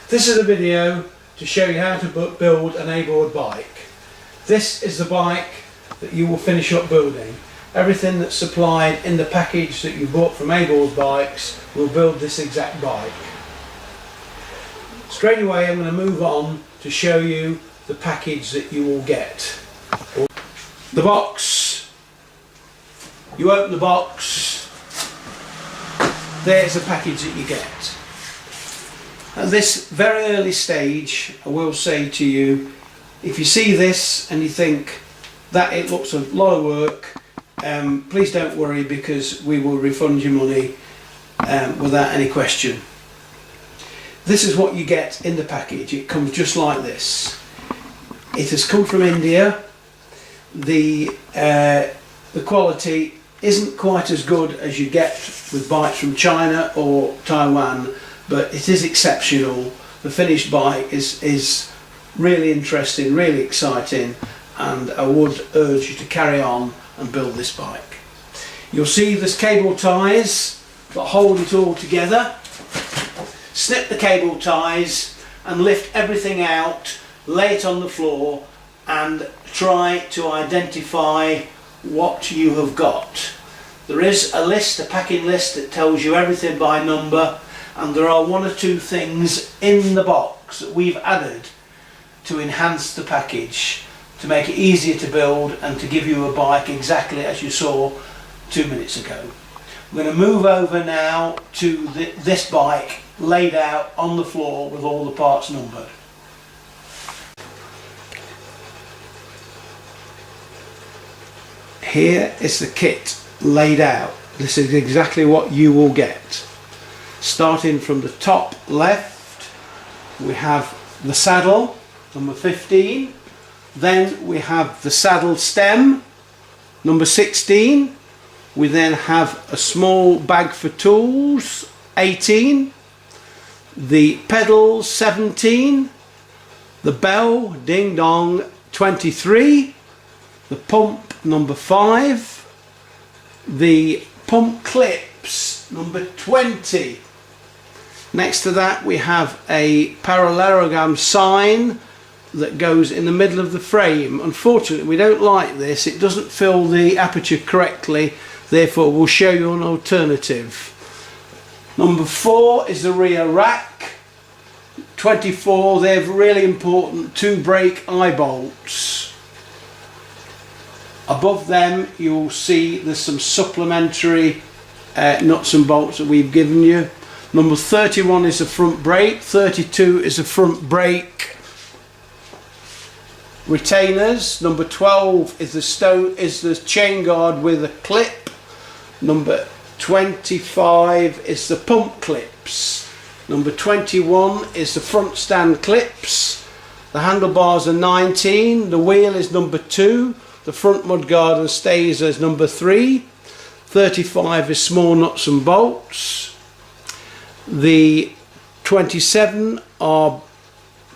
This is a video to show you how to build an A-board bike. This is the bike that you will finish up building. Everything that's supplied in the package that you bought from A-board bikes will build this exact bike. Straight away I'm going to move on to show you the package that you will get. The box. You open the box. There's the package that you get. At this very early stage, I will say to you, if you see this and you think that it looks a lot of work, please don't worry, because we will refund your money without any question. This is what you get in the package. It comes just like this. It has come from India. The quality isn't quite as good as you get with bikes from China or Taiwan, but it is exceptional. The finished bike is really interesting, really exciting, and I would urge you to carry on and build this bike. You'll see there's cable ties that hold it all together. Snip the cable ties and lift everything out, lay it on the floor and try to identify what you have got. There is a list, a packing list, that tells you everything by number, and there are one or two things in the box that we've added to enhance the package, to make it easier to build and to give you a bike exactly as you saw 2 minutes ago. We're going to move over now to this bike laid out on the floor with all the parts numbered. Here is the kit laid out. This is exactly what you will get. Starting from the top left, we have the saddle, number 15. Then we have the saddle stem, number 16. We then have a small bag for tools, 18. The pedals, 17. The bell, ding dong, 23. The pump, number 5. The pump clips, number 20. Next to that we have a parallelogram sign that goes in the middle of the frame. Unfortunately we don't like this, it doesn't fill the aperture correctly, therefore we'll show you an alternative. Number 4 is the rear rack. 24, they're really important, 2 brake eye bolts. Above them you'll see there's some supplementary nuts and bolts that we've given you. Number 31 is the front brake, 32 is the front brake retainers, number 12 is the chain guard with a clip, number 25 is the pump clips, number 21 is the front stand clips, the handlebars are 19, the wheel is number 2, the front mudguard and stays as number 3, 35 is small nuts and bolts. The 27 are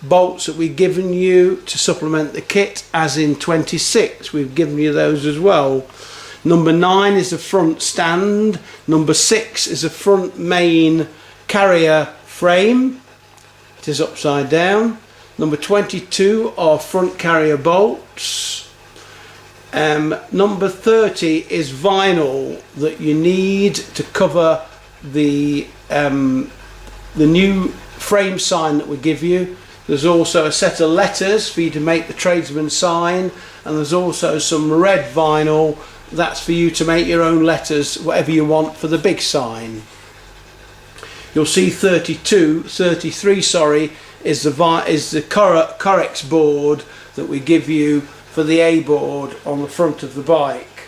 bolts that we've given you to supplement the kit, as in 26 we've given you those as well. Number 9 is the front stand, number 6 is the front main carrier frame, it is upside down. Number 22 are front carrier bolts. Number 30 is vinyl that you need to cover the new frame sign that we give you. There's also a set of letters for you to make the tradesman sign, and there's also some red vinyl that's for you to make your own letters, whatever you want, for the big sign. You'll see 33 sorry, is the Corex board that we give you for the A board on the front of the bike.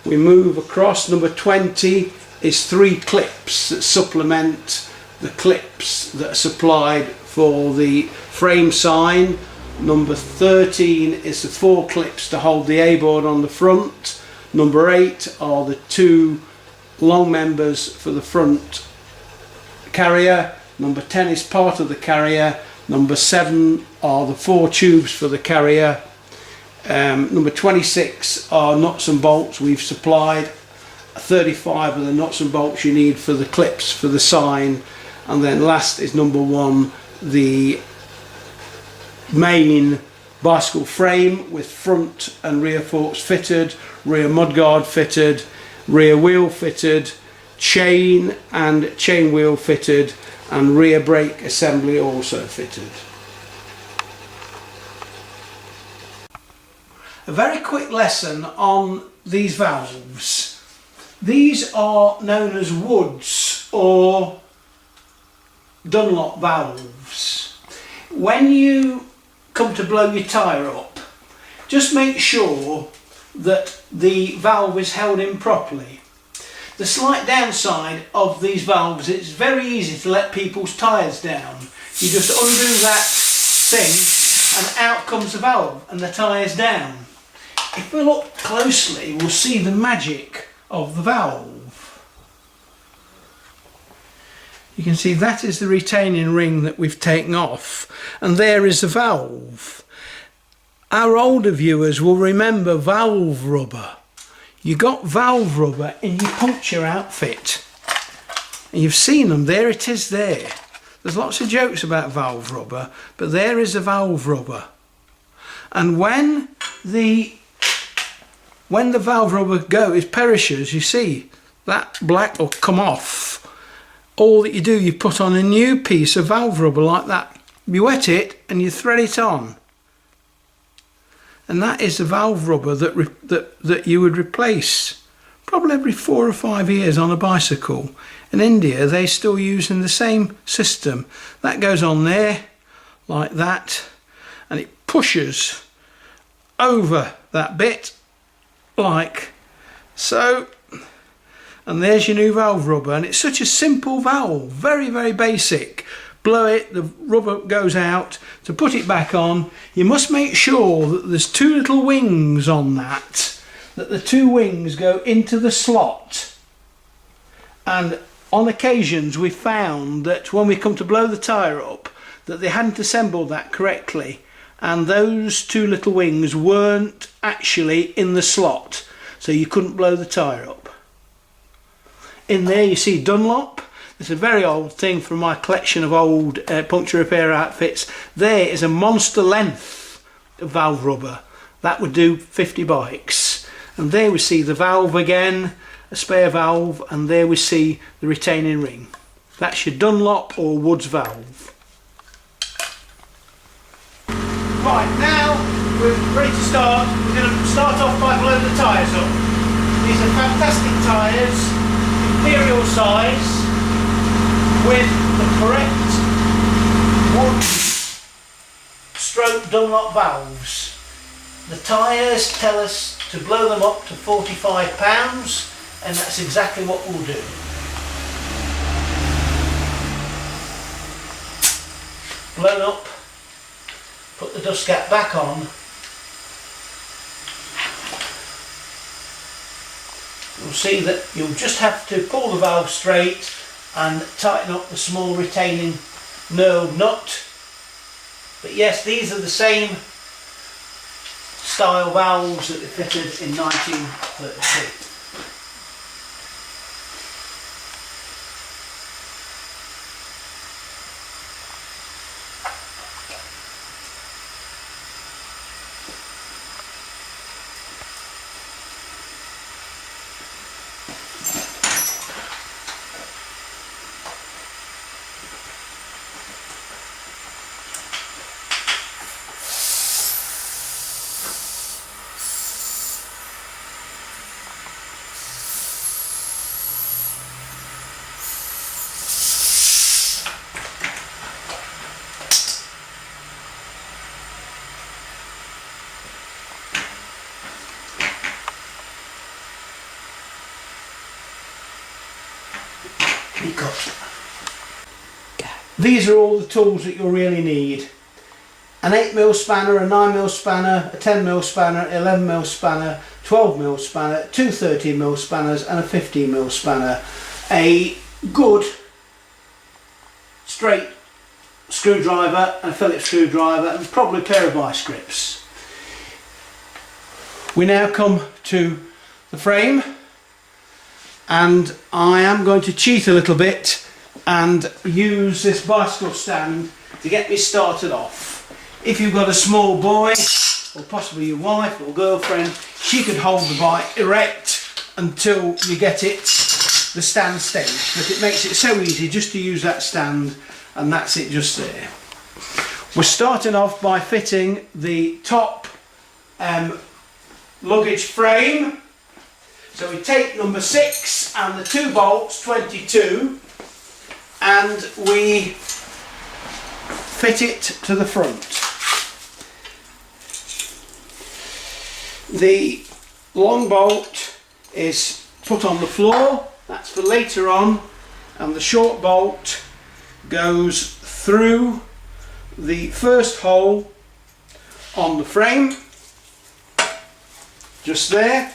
We move across. Number 20 is 3 clips that supplement the clips that are supplied for the frame sign. Number 13 is the 4 clips to hold the A board on the front. Number 8 are the 2 long members for the front carrier. Number 10 is part of the carrier. Number 7 are the 4 tubes for the carrier. Number 26 are nuts and bolts. We've supplied 35 of the nuts and bolts you need for the clips for the sign, and then last is number 1, the main bicycle frame with front and rear forks fitted, rear mudguard fitted, rear wheel fitted, chain and chain wheel fitted, and rear brake assembly also fitted. A very quick lesson on these valves. These are known as Woods or Dunlop valves. When you come to blow your tyre up, just make sure that the valve is held in properly. The slight downside of these valves, it's very easy to let people's tyres down. You just undo that thing and out comes the valve and the tyre's down. If we look closely, we'll see the magic of the valve. You can see that is the retaining ring that we've taken off, and there is the valve. Our older viewers will remember valve rubber. You got valve rubber in your puncture outfit, and you've seen them. There it is there. There's lots of jokes about valve rubber, but there is a valve rubber. And when the valve rubber perishes, you see that black will come off. All that you do, you put on a new piece of valve rubber like that. You wet it and you thread it on. And that is the valve rubber that you would replace probably every 4 or 5 years on a bicycle. In India, they're still using the same system. That goes on there like that, and it pushes over that bit like so, and there's your new valve rubber. And it's such a simple valve, very, very basic. Blow it, the rubber goes out. To put it back on, you must make sure that there's 2 little wings on that the 2 wings go into the slot. And on occasions we found that when we come to blow the tyre up, that they hadn't assembled that correctly, and those 2 little wings weren't actually in the slot, so you couldn't blow the tyre up. In there you see Dunlop. It's a very old thing from my collection of old puncture repair outfits. There is a monster length of valve rubber. That would do 50 bikes. And there we see the valve again, a spare valve, and there we see the retaining ring. That's your Dunlop or Woods valve. Right, now we're ready to start. We're going to start off by blowing the tyres up. These are fantastic tyres, imperial size, with the correct Wood stroke Dunlop valves. The tyres tell us to blow them up to 45 pounds, and that's exactly what we'll do. Blown up, put the dust cap back on, you'll see that you'll just have to pull the valve straight and tighten up the small retaining knurled nut. But yes, these are the same style valves that they fitted in 1932. These are all the tools that you'll really need. An 8mm spanner, a 9mm spanner, a 10mm spanner, 11mm spanner, 12mm spanner, 2 13mm spanners and a 15mm spanner. A good straight screwdriver and a Phillips screwdriver, and probably a pair of vice grips. We now come to the frame, and I am going to cheat a little bit and use this bicycle stand to get me started off. If you've got a small boy, or possibly your wife or girlfriend, she could hold the bike erect until you get it the stand stage, but it makes it so easy just to use that stand, and that's it just there. We're starting off by fitting the top luggage frame. So we take number 6 and the 2 bolts, 22, and we fit it to the front. The long bolt is put on the floor, that's for later on, and the short bolt goes through the first hole on the frame, just there,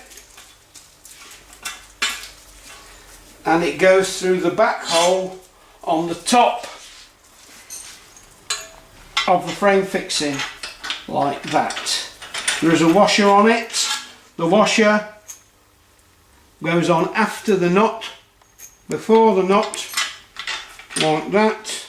and it goes through the back hole on the top of the frame fixing, like that. There is a washer on it. The washer goes on after the knot, before the knot, like that.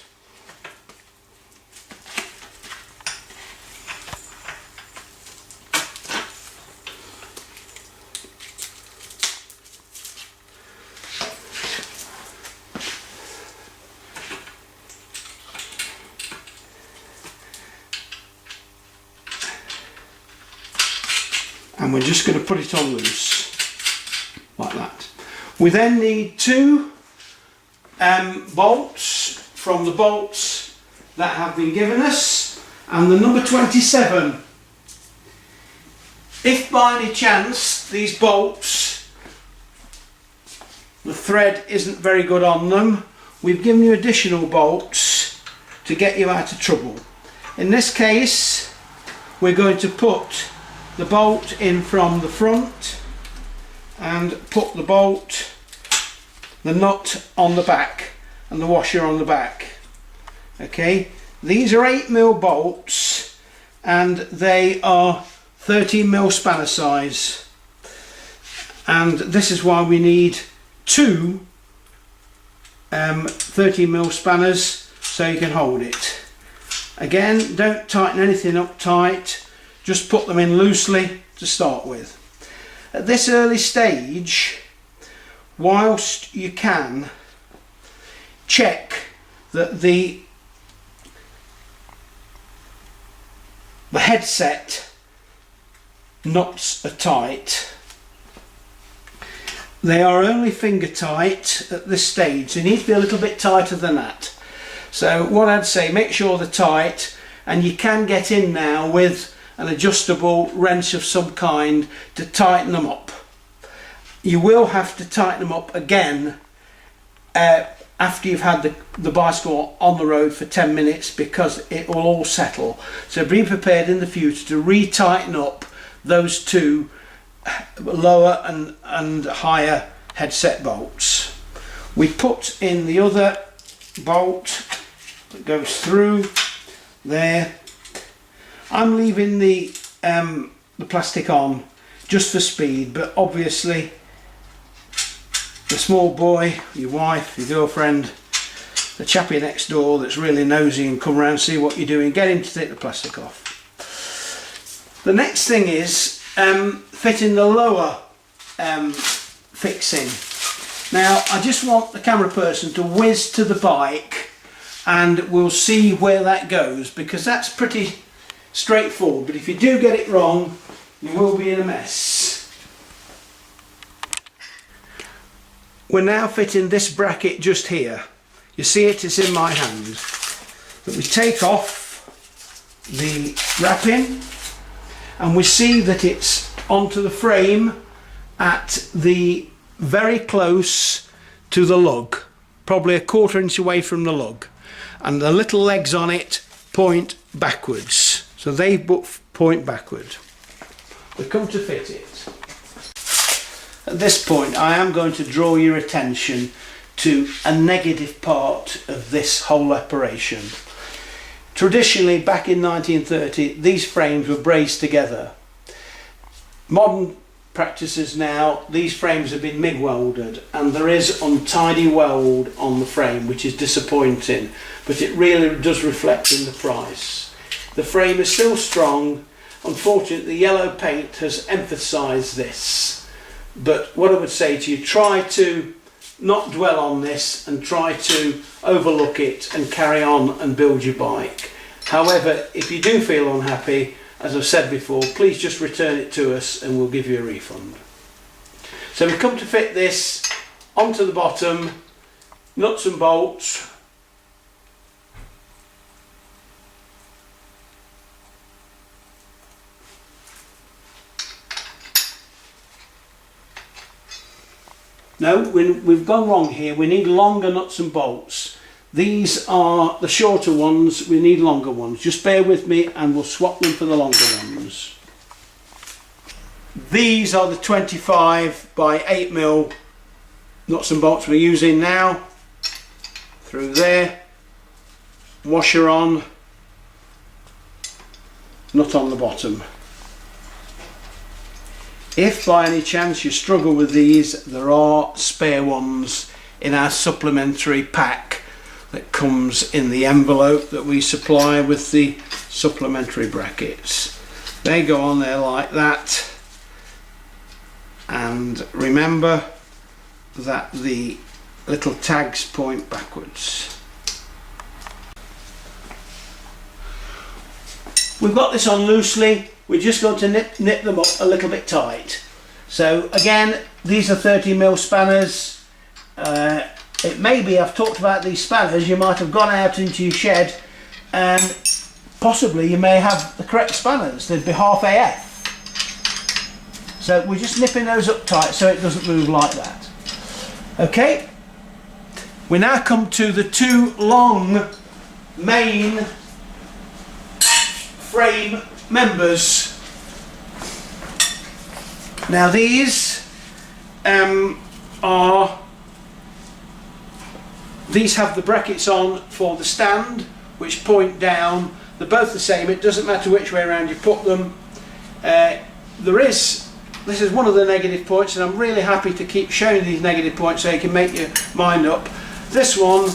And we're just going to put it on loose like that. We then need 2 bolts from the bolts that have been given us, and the number 27. If by any chance these bolts, the thread isn't very good on them, we've given you additional bolts to get you out of trouble. In this case, we're going to put the bolt in from the front and put the nut on the back and the washer on the back. Okay, these are 8mm bolts and they are 13mm spanner size, and this is why we need 2 13mm spanners so you can hold it. Again, don't tighten anything up tight, just put them in loosely to start with. At this early stage, whilst you can, check that the headset knots are tight. They are only finger tight at this stage. They need to be a little bit tighter than that. So what I'd say, make sure they're tight, and you can get in now with an adjustable wrench of some kind to tighten them up. You will have to tighten them up again after you've had the bicycle on the road for 10 minutes, because it will all settle. So be prepared in the future to re-tighten up those 2 lower and higher headset bolts. We put in the other bolt that goes through there. I'm leaving the plastic on just for speed, but obviously the small boy, your wife, your girlfriend, the chappie next door that's really nosy and come around and see what you're doing, get him to take the plastic off. The next thing is fitting the lower fixing. Now I just want the camera person to whiz to the bike and we'll see where that goes, because that's pretty straightforward, but if you do get it wrong, you will be in a mess. We're now fitting this bracket just here. You see it's in my hand. But we take off the wrapping and we see that it's onto the frame at the very close to the lug, probably a 1/4 inch away from the lug, and the little legs on it point backwards. So they point backward. We come to fit it. At this point I am going to draw your attention to a negative part of this whole operation. Traditionally, back in 1930, these frames were braced together. Modern practices now, these frames have been MIG welded and there is untidy weld on the frame, which is disappointing, but it really does reflect in the price. The frame is still strong. Unfortunately, the yellow paint has emphasised this, but what I would say to you, try to not dwell on this and try to overlook it and carry on and build your bike. However, if you do feel unhappy, as I've said before, please just return it to us and we'll give you a refund. So we've come to fit this onto the bottom, nuts and bolts. No, we've gone wrong here. We need longer nuts and bolts. These are the shorter ones, we need longer ones. Just bear with me and we'll swap them for the longer ones. These are the 25 by 8mm nuts and bolts we're using now. Through there, washer on, nut on the bottom. If by any chance you struggle with these, there are spare ones in our supplementary pack that comes in the envelope that we supply with the supplementary brackets. They go on there like that, and remember that the little tags point backwards. We've got this on loosely, we're just going to nip them up a little bit tight. So again, these are 30mm spanners. It may be, I've talked about these spanners, you might have gone out into your shed and possibly you may have the correct spanners. They'd be half AF. So we're just nipping those up tight so it doesn't move like that. Okay, we now come to the two long main frame members. Now these these have the brackets on for the stand which point down. They're both the same, it doesn't matter which way around you put them. This is one of the negative points, and I'm really happy to keep showing these negative points so you can make your mind up. This one,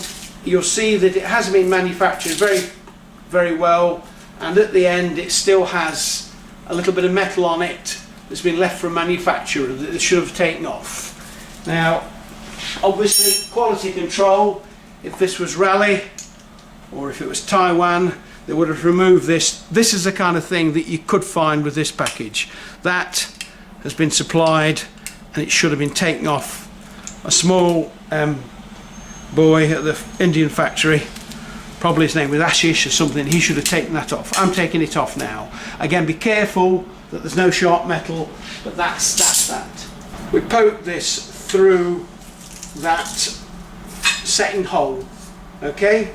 you'll see that it has been manufactured very well, and at the end it still has a little bit of metal on it that's been left from manufacturer that it should have taken off. Now obviously quality control, if this was Raleigh or if it was Taiwan, they would have removed this. This is the kind of thing that you could find with this package. That has been supplied and it should have been taken off. A small boy at the Indian factory, probably his name was Ashish or something, he should have taken that off. I'm taking it off now. Again, be careful that there's no sharp metal, but that's that. We poke this through that setting hole, okay?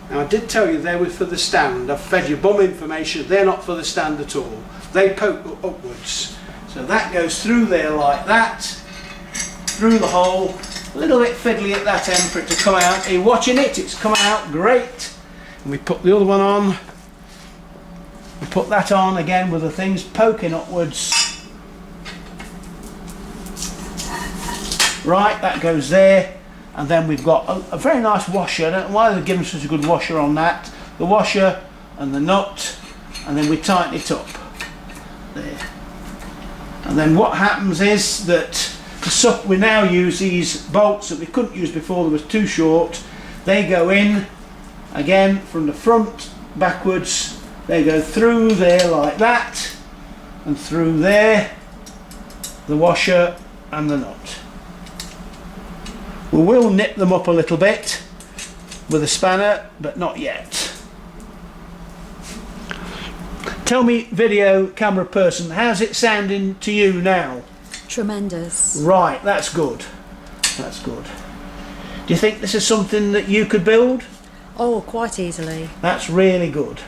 Now I did tell you they were for the stand. I've fed you bum information, they're not for the stand at all. They poke upwards. So that goes through there like that, through the hole, a little bit fiddly at that end for it to come out. Are you watching it? It's coming out great. And we put the other one on. We put that on again with the things poking upwards. Right, that goes there. And then we've got a very nice washer. I don't know why they've given such a good washer on that. The washer and the nut, and then we tighten it up. There. And then what happens is that we now use these bolts that we couldn't use before, they was too short. They go in again from the front backwards. They go through there like that, and through there, the washer and the nut. We will nip them up a little bit with a spanner, but not yet. Tell me, video camera person, how's it sounding to you now? Tremendous. Right, that's good. That's good. Do you think this is something that you could build? Oh, quite easily. That's really good.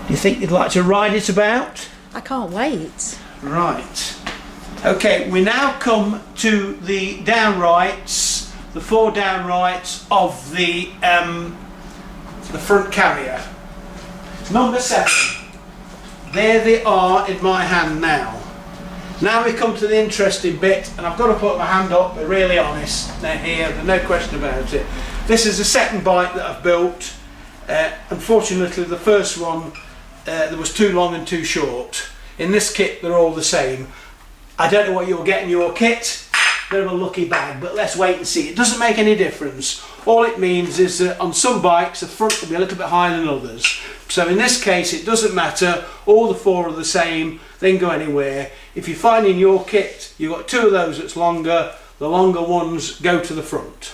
Do you think you'd like to ride it about? I can't wait. Right. Okay, we now come to the downrights, the four downrights of the front carrier. Number 7. there they are in my hand now. Now we come to the interesting bit, and I've got to put my hand up, but really honest, they're here, there's no question about it. This is the second bike that I've built. Unfortunately the first one, there was too long and too short. In this kit they're all the same. I don't know what you'll get in your kit, bit of a lucky bag, but let's wait and see. It doesn't make any difference. All it means is that on some bikes the front will be a little bit higher than others. So in this case it doesn't matter, all the four are the same, they can go anywhere. If you find in your kit you've got two of those that's longer, the longer ones go to the front.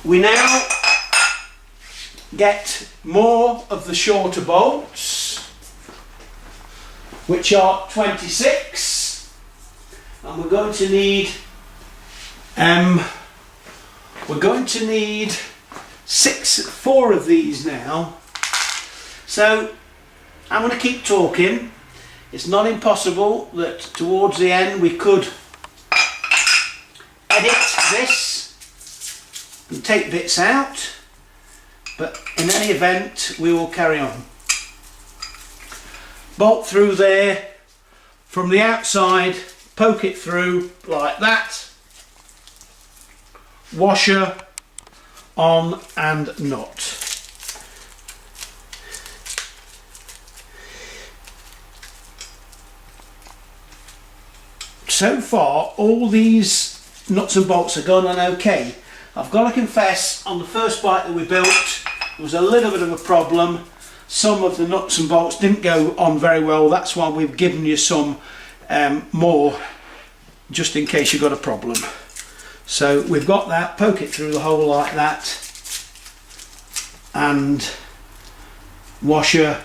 We now get more of the shorter bolts, which are 26, and we're going to need four of these now. So I'm going to keep talking. It's not impossible that towards the end we could edit this and take bits out, but in any event we will carry on. Bolt through there from the outside, poke it through like that, washer on and nut. So far all these nuts and bolts are going on okay. I've got to confess, on the first bike that we built there was a little bit of a problem. Some of the nuts and bolts didn't go on very well, that's why we've given you some more just in case you've got a problem. So we've got that, poke it through the hole like that, and washer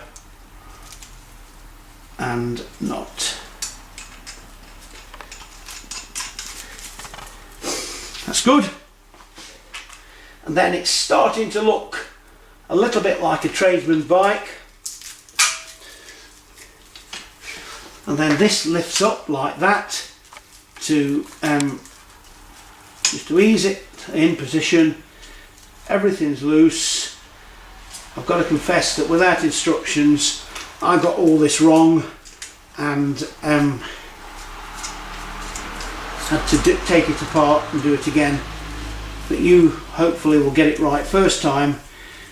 and nut. That's good. And then it's starting to look a little bit like a tradesman's bike. And then this lifts up like that to just to ease it in position. Everything's loose. I've got to confess that without instructions I got all this wrong and had to take it apart and do it again. But you hopefully will get it right first time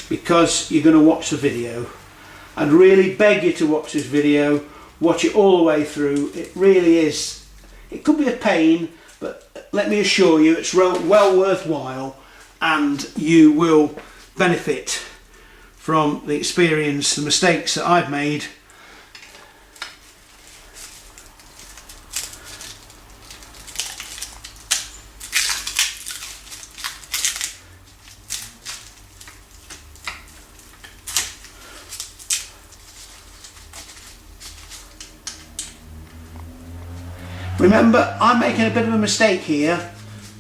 because you're going to watch the video. I'd really beg you to watch this video, watch it all the way through. It really is, it could be a pain, but let me assure you it's well worthwhile and you will benefit from the experience, the mistakes that I've made. Remember, I'm making a bit of a mistake here,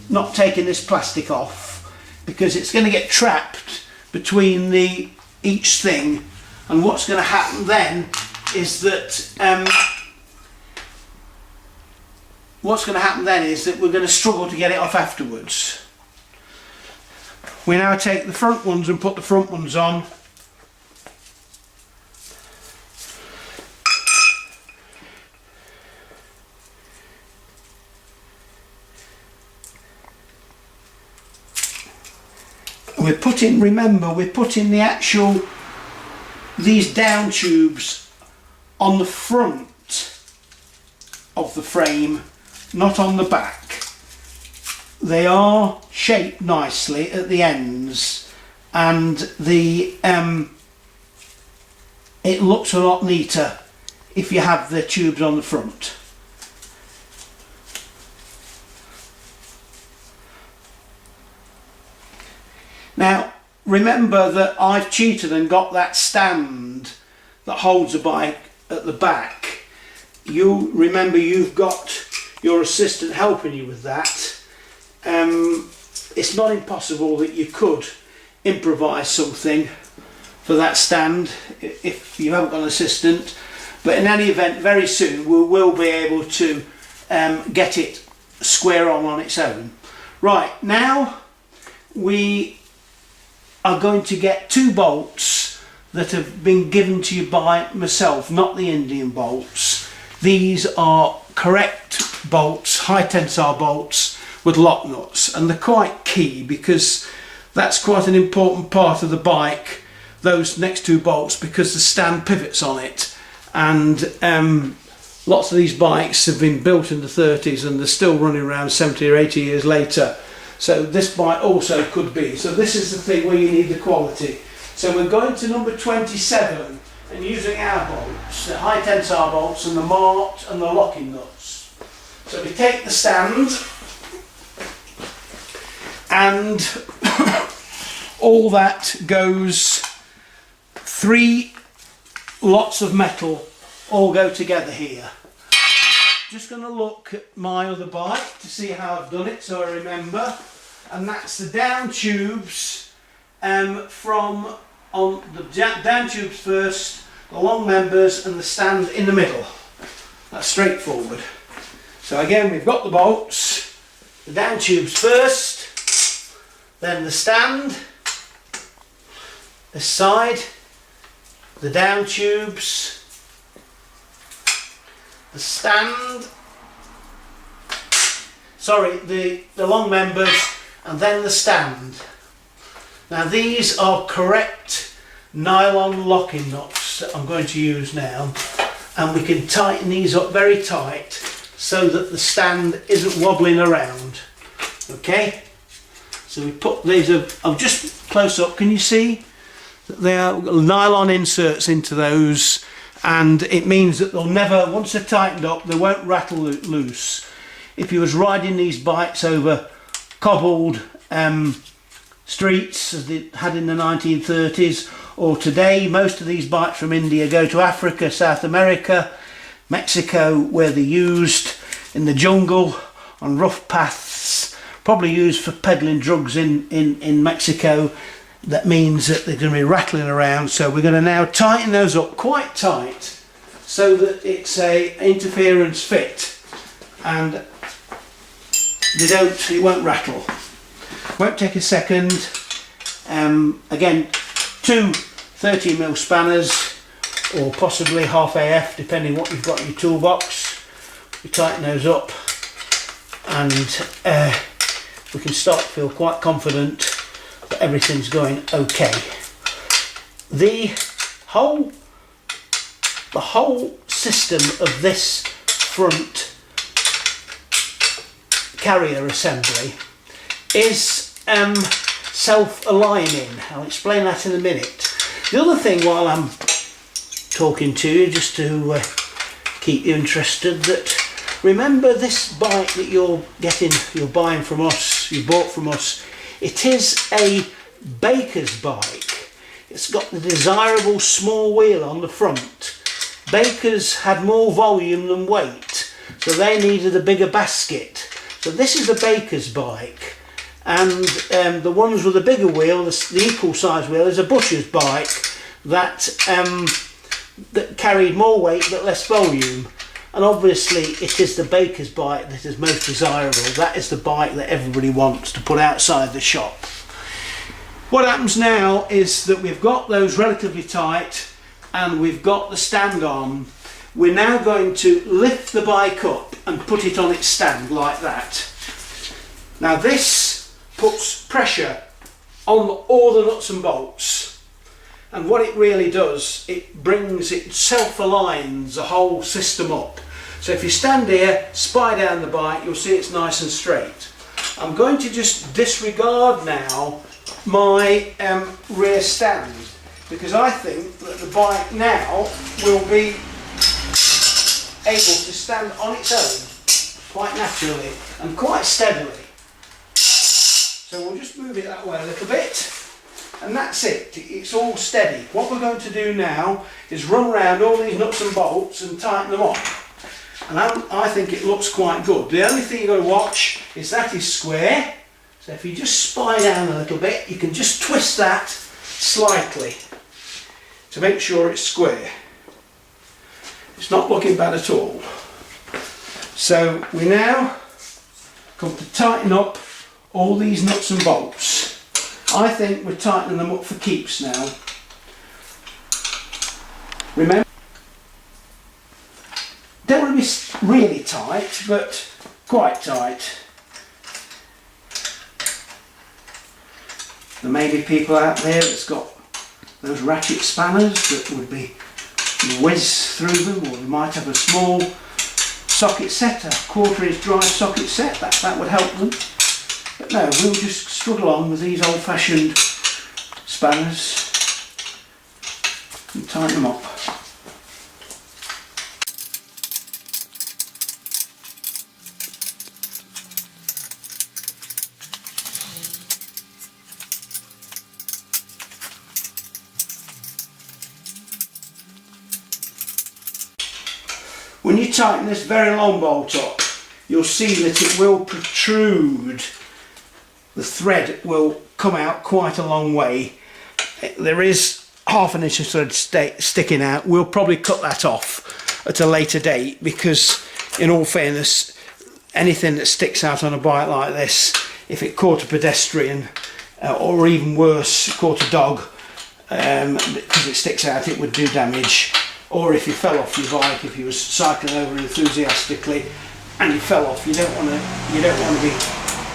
not taking this plastic off, because it's going to get trapped between each thing, and what's going to happen then is that we're going to struggle to get it off afterwards. We now take the front ones and put the front ones on. Remember, we're putting these down tubes on the front of the frame, not on the back. They are shaped nicely at the ends, and it looks a lot neater if you have the tubes on the front. Now remember that I've cheated and got that stand that holds the bike at the back. You remember you've got your assistant helping you with that. It's not impossible that you could improvise something for that stand if you haven't got an assistant, but in any event very soon we will be able to get it square on its own. Right, now we are going to get two bolts that have been given to you by myself, not the Indian bolts. These are correct bolts, high tensile bolts with lock nuts, and they're quite key because that's quite an important part of the bike, those next two bolts, because the stand pivots on it. And lots of these bikes have been built in the 30s and they're still running around 70 or 80 years later. So this bike also could be. So this is the thing where you need the quality. So we're going to number 27 and using our bolts, the high tensile bolts and the mart and the locking nuts. So we take the stand and all that goes, 3 lots of metal all go together here. Just going to look at my other bike to see how I've done it so I remember, and that's the down tubes from on the down tubes first, the long members and the stand in the middle. That's straightforward. So again, we've got the bolts, the down tubes first, then the stand, this side, the down tubes, the stand, sorry, the long members, and then the stand. Now these are correct nylon locking nuts that I'm going to use now, and we can tighten these up very tight so that the stand isn't wobbling around. Okay, so we put these up, I'll just close up, can you see? They are nylon inserts into those, and it means that they'll never, once they're tightened up, they won't rattle loose. If you was riding these bikes over cobbled streets as they had in the 1930s, or today, most of these bikes from India go to Africa, South America, Mexico, where they're used in the jungle on rough paths, probably used for peddling drugs in Mexico. That means that they're going to be rattling around, so we're going to now tighten those up quite tight so that it's a interference fit and it won't rattle. Won't take a second. Again, 2 30mm spanners or possibly half AF depending what you've got in your toolbox. We tighten those up and we can start to feel quite confident that everything's going okay. The whole system of this front carrier assembly is self-aligning. I'll explain that in a minute. The other thing while I'm talking to you, just to keep you interested, that remember this bike that you're buying from us, you bought from us, it is a Baker's bike. It's got the desirable small wheel on the front. Baker's had more volume than weight, so they needed a bigger basket. So this is a Baker's bike, and the ones with the bigger wheel, the equal size wheel, is a Busher's bike that carried more weight but less volume. And obviously it is the Baker's bike that is most desirable. That is the bike that everybody wants to put outside the shop. What happens now is that we've got those relatively tight and we've got the stand on. We're now going to lift the bike up and put it on its stand like that. Now this puts pressure on all the nuts and bolts, and what it really does, it self-aligns the whole system up. So if you stand here, spy down the bike, you'll see it's nice and straight. I'm going to just disregard now my rear stand, because I think that the bike now will be able to stand on its own quite naturally and quite steadily. So we'll just move it that way a little bit, and that's it. It's all steady. What we're going to do now is run around all these nuts and bolts and tighten them up. And I think it looks quite good. The only thing you've got to watch is that is square. So if you just spy down a little bit, you can just twist that slightly to make sure it's square. It's not looking bad at all. So we now come to tighten up all these nuts and bolts. I think we're tightening them up for keeps now. Remember, don't want to be really tight, but quite tight. There may be people out there that's got those ratchet spanners that would be whiz through them, or we might have a small socket set, a 1/4 inch drive socket set, that would help them. But no, we'll just struggle on with these old fashioned spanners and tighten them up. When you tighten this very long bolt up, you'll see that it will protrude. The thread will come out quite a long way. There is 1/2 inch of thread sticking out. We'll probably cut that off at a later date, because in all fairness, anything that sticks out on a bike like this, if it caught a pedestrian, or even worse, caught a dog, because it sticks out, it would do damage. Or if you fell off your bike, if you was cycling over enthusiastically and you fell off, you don't want to be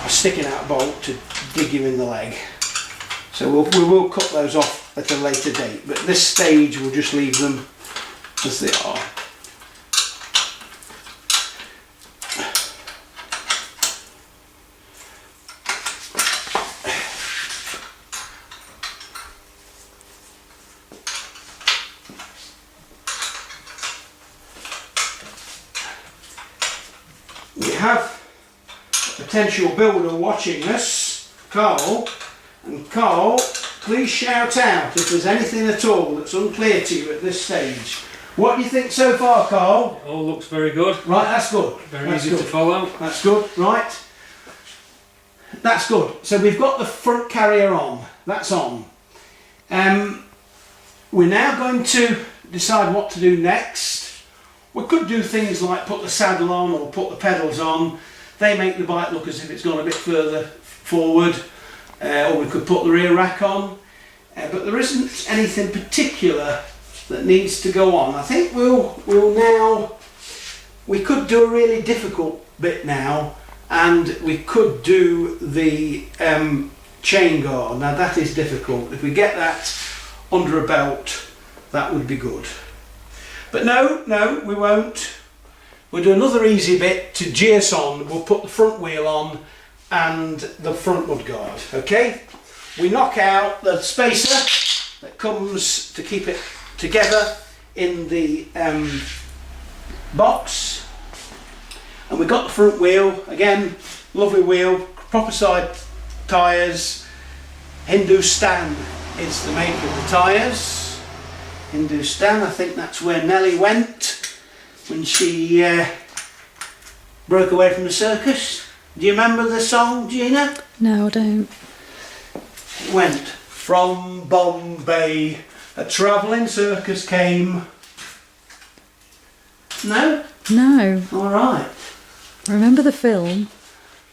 a sticking out bolt to dig you in the leg. So we will cut those off at a later date, but at this stage we'll just leave them as they are. We have a potential builder watching us, Carl, and Carl, please shout out if there's anything at all that's unclear to you at this stage. What do you think so far, Carl? All looks very good. Right, that's good. Very easy to follow. That's good, right. That's good. So we've got the front carrier on. That's on. We're now going to decide what to do next. We could do things like put the saddle on or put the pedals on. They make the bike look as if it's gone a bit further forward. Or we could put the rear rack on. But there isn't anything particular that needs to go on. I think we could do a really difficult bit now, and we could do the chain guard. Now that is difficult. If we get that under a belt, that would be good. But no, we won't. We'll do another easy bit to GS on. We'll put the front wheel on and the front mudguard, okay? We knock out the spacer that comes to keep it together in the box. And we've got the front wheel, again, lovely wheel, proper side tyres. Hindustan is the make of the tyres. Hindustan, I think that's where Nellie went when she broke away from the circus. Do you remember the song, Gina? No, I don't. It went, from Bombay, a travelling circus came. No? No. All right. I remember the film.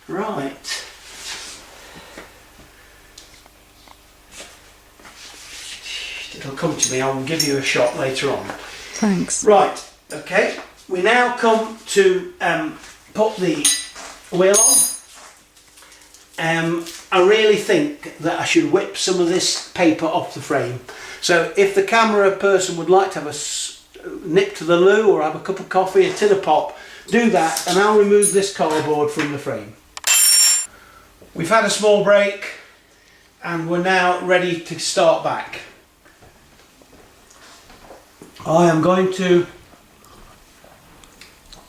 Right. It'll come to me, I'll give you a shot later on. Thanks. Right, okay. We now come to put the wheel on. I really think that I should whip some of this paper off the frame. So if the camera person would like to have a nip to the loo or have a cup of coffee, a tin of pop, do that, and I'll remove this cardboard from the frame. We've had a small break and we're now ready to start back. I am going to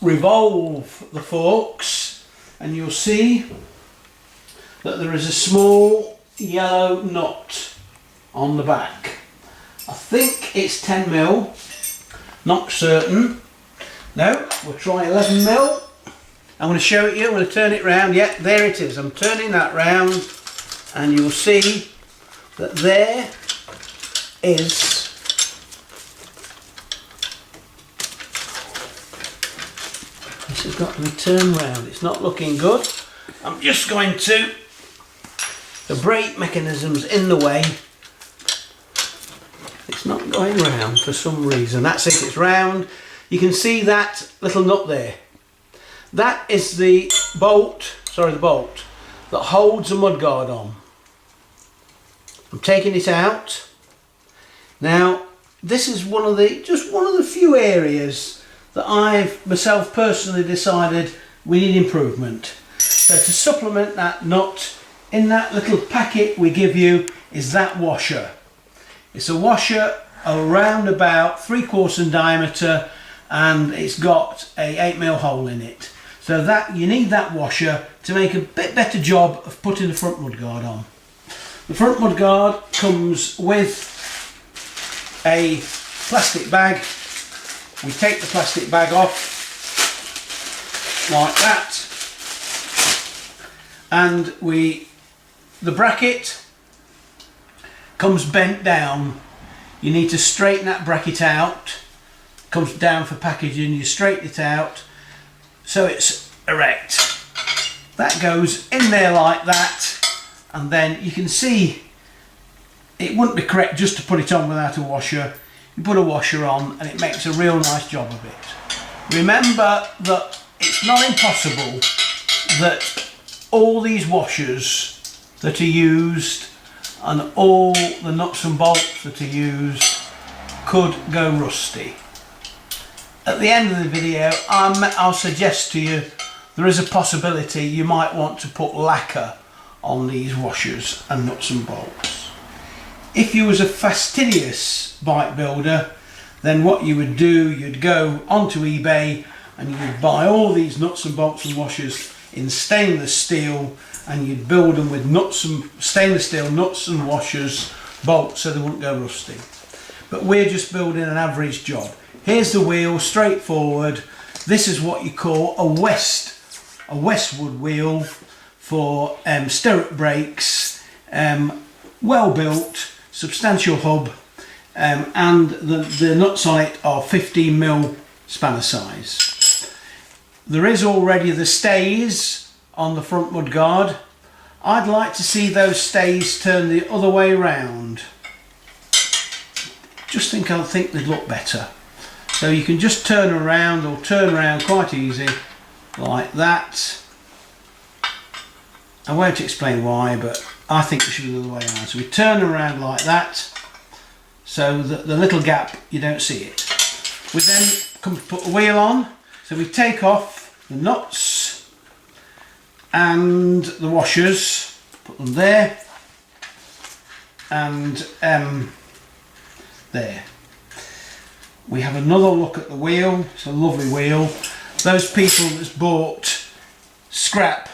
revolve the forks and you'll see that there is a small yellow nut on the back. I think it's 10mm, not certain. No, we'll try 11mm. I'm going to show it you, I'm going to turn it round. Yeah, there it is. I'm turning that round and you'll see that there is this has got to be turned round. It's not looking good. I'm just going to, the brake mechanism's in the way. It's It's not going round for some reason. That's it, it's round. You can see that little nut there. That is the bolt that holds the mudguard on. I'm taking it out. Now, this is just one of the few areas that I've myself personally decided we need improvement. So to supplement that nut, in that little packet we give you is that washer. It's a washer around about 3/4 in diameter, and it's got a 8mm hole in it. So that you need that washer to make a bit better job of putting the front mudguard on. The front mudguard comes with a plastic bag. We take the plastic bag off like that, and the bracket comes bent down. You need to straighten that bracket out. Comes down for packaging, you straighten it out so it's erect. That goes in there like that, and then you can see it wouldn't be correct just to put it on without a washer. You put a washer on and it makes a real nice job of it. Remember that it's not impossible that all these washers that are used and all the nuts and bolts that are used could go rusty. At the end of the video, I'll suggest to you there is a possibility you might want to put lacquer on these washers and nuts and bolts. If you was a fastidious bike builder, then what you would do, you'd go onto eBay and you'd buy all these nuts and bolts and washers in stainless steel, and you'd build them with stainless steel nuts and washers, bolts, so they wouldn't go rusty. But we're just building an average job. Here's the wheel, straightforward. This is what you call a Westwood wheel for stirrup brakes, well built, substantial hub, and the nuts on it are 15mm spanner size. There is already the stays on the front mudguard. I'd like to see those stays turn the other way round. I think they'd look better. So you can just turn around quite easy like that. I won't explain why, but I think it should be the other way around. So we turn around like that, so that the little gap, you don't see it. We then come to put the wheel on. So we take off the nuts and the washers, put them there, and there. We have another look at the wheel. It's a lovely wheel. Those people that's bought scrap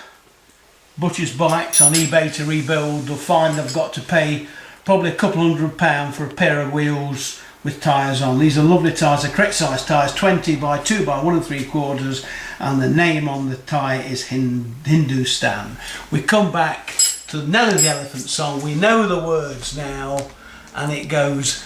butcher's bikes on eBay to rebuild will find they've got to pay probably a couple £100 for a pair of wheels with tyres on. These are lovely tyres, the correct size tyres, 20 by 2 by 1 3/4, and the name on the tyre is Hindustan. We come back to Nelly the Elephant song. We know the words now, and it goes,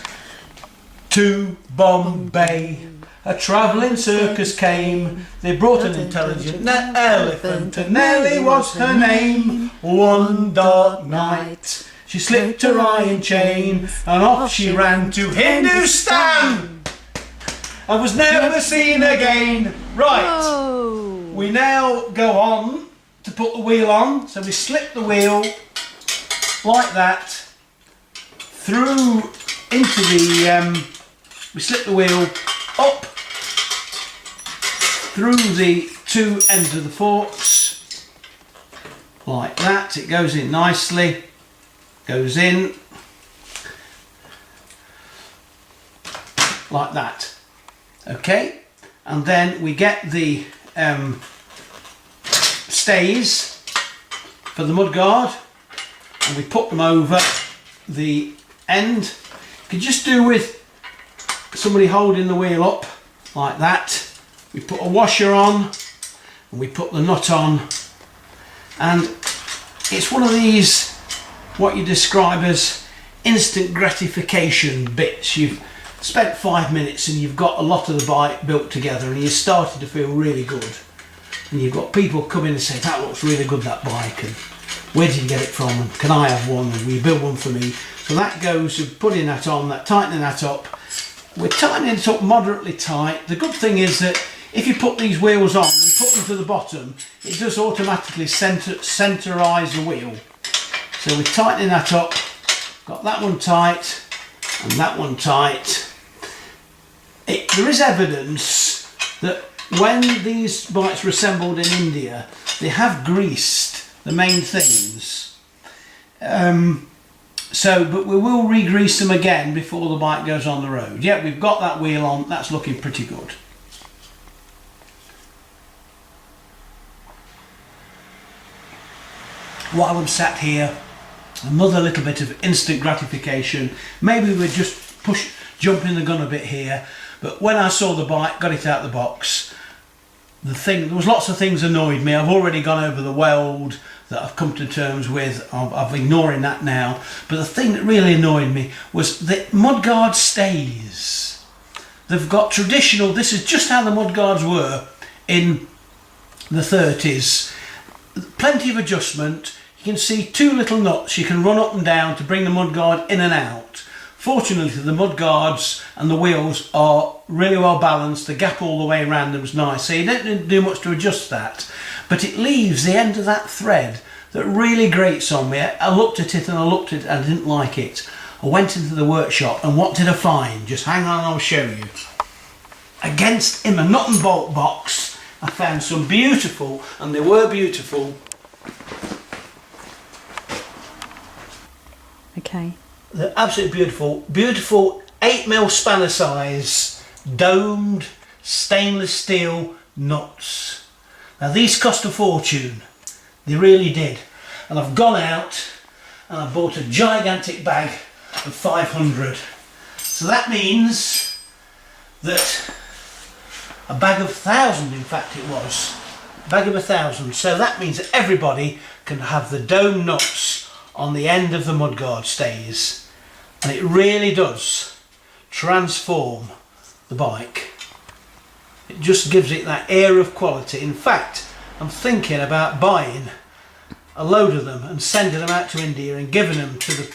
to Bombay a travelling circus came. They brought an intelligent elephant, and Nelly was her name. One dark night she slipped her iron chain, and off she ran to Hindustan and was never seen again. Right, we now go on to put the wheel on. So we slip the wheel like that through into the we slip the wheel up through the two ends of the forks like that. It goes in nicely, goes in like that. Okay, and then we get the stays for the mudguard and we put them over the end. You can just do with somebody holding the wheel up like that. We put a washer on and we put the nut on, and it's one of these what you describe as instant gratification bits. You've spent 5 minutes and you've got a lot of the bike built together and you're starting to feel really good, and you've got people come in and say that looks really good, that bike, and where did you get it from, and can I have one, and will you build one for me? So that goes with putting that on, that tightening that up. We're tightening it up moderately tight. The good thing is that if you put these wheels on and put them to the bottom, it does automatically centerise the wheel. So we're tightening that up, got that one tight and that one tight. There is evidence that when these bikes were assembled in India, they have greased the main things. But we will re-grease them again before the bike goes on the road. Yeah, we've got that wheel on, that's looking pretty good. While I'm sat here, another little bit of instant gratification. Maybe we're just jumping the gun a bit here, but when I saw the bike, got it out of the box, there was lots of things annoyed me. I've already gone over the weld that I've come to terms with. I'm ignoring that now. But the thing that really annoyed me was the mudguard stays. They've got traditional, this is just how the mudguards were in the 30s. Plenty of adjustment. You can see two little nuts you can run up and down to bring the mudguard in and out. Fortunately, the mudguards and the wheels are really well balanced. The gap all the way around them is nice, so you don't need to do much to adjust that. But it leaves the end of that thread that really grates on me. I looked at it and I looked at it and I didn't like it. I went into the workshop and what did I find? Just hang on, I'll show you. In my nut and bolt box, I found some beautiful, and they were beautiful. Okay. They're absolutely beautiful 8mm spanner size domed stainless steel nuts. Now these cost a fortune, they really did, and I've gone out and I bought a gigantic bag of 500. So that means that a bag of 1,000, in fact it was, a bag of 1,000. So that means that everybody can have the dome nuts on the end of the mudguard stays, and it really does transform the bike. It just gives it that air of quality. In fact, I'm thinking about buying a load of them and sending them out to India and giving them to the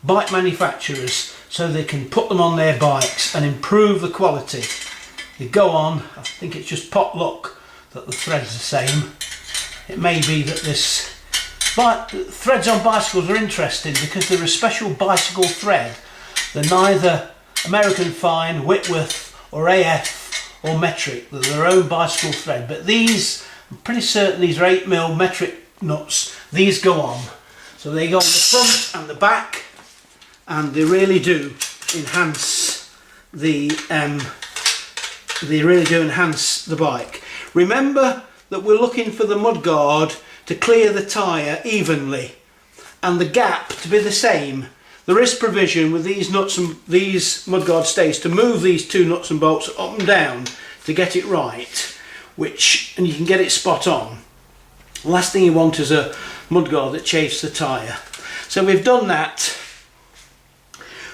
bike manufacturers so they can put them on their bikes and improve the quality. They go on, I think it's just pot luck that the thread's the same. It may be that this threads on bicycles are interesting because they're a special bicycle thread. They're neither American Fine, Whitworth or AF or metric. They're their own bicycle thread. But these, I'm pretty certain these are 8mm metric nuts. These go on. So they go on the front and the back, and they really do enhance the bike. Remember that we're looking for the mudguard to clear the tyre evenly and the gap to be the same. There is provision with these nuts and these mudguard stays to move these two nuts and bolts up and down to get it right, and you can get it spot on. The last thing you want is a mudguard that chafes the tyre. So we've done that.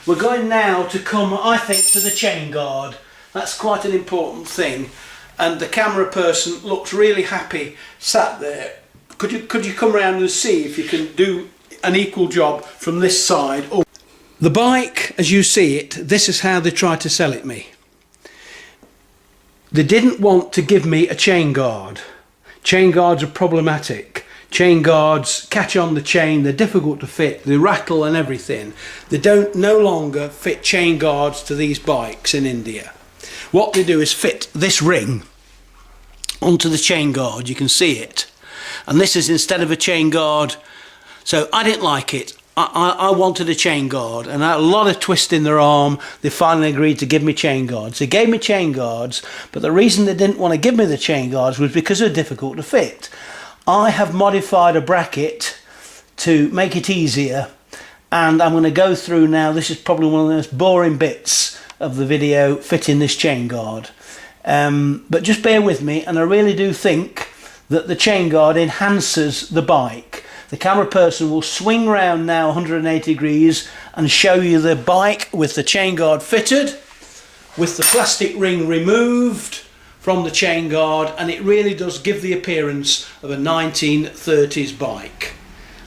We're going now to come, I think, to the chain guard. That's quite an important thing, and the camera person looks really happy sat there. Could you come around and see if you can do an equal job from this side? The bike, as you see it, this is how they tried to sell it me. They didn't want to give me a chain guard. Chain guards are problematic. Chain guards catch on the chain, they're difficult to fit, they rattle and everything. They no longer fit chain guards to these bikes in India. What they do is fit this ring onto the chain guard, you can see it. And this is instead of a chain guard. So I didn't like it. I wanted a chain guard, and a lot of twist in their arm. They finally agreed to give me chain guards. They gave me chain guards, but the reason they didn't want to give me the chain guards was because they're difficult to fit. I have modified a bracket to make it easier, and I'm going to go through now. This is probably one of the most boring bits of the video, fitting this chain guard. But just bear with me, and I really do think that the chain guard enhances the bike. The camera person will swing round now 180 degrees and show you the bike with the chain guard fitted, with the plastic ring removed from the chain guard, and it really does give the appearance of a 1930s bike.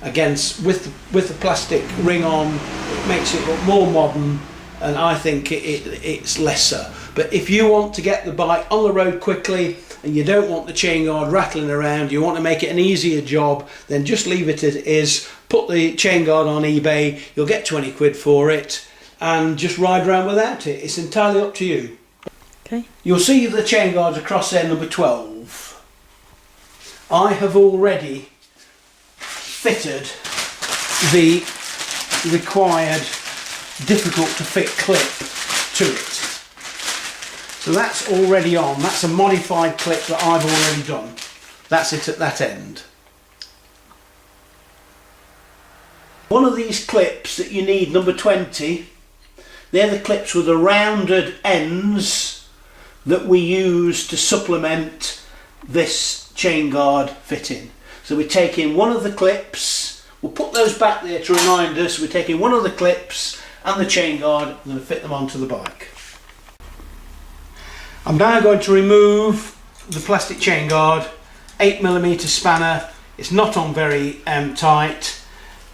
against with the plastic ring on, it makes it look more modern, and I think it's lesser. But if you want to get the bike on the road quickly and you don't want the chain guard rattling around, you want to make it an easier job, then just leave it as it is. Put the chain guard on eBay, you'll get 20 quid for it, and just ride around without it. It's entirely up to you. Okay. You'll see the chain guards across there, number 12. I have already fitted the required difficult to fit clip to it. So that's already on. That's a modified clip that I've already done. That's it at that end. One of these clips that you need, number 20, they're the clips with the rounded ends that we use to supplement this chain guard fitting. So we're taking one of the clips, we'll put those back there to remind us, we're taking one of the clips and the chain guard and going to fit them onto the bike. I'm now going to remove the plastic chain guard, 8mm spanner. It's not on very tight,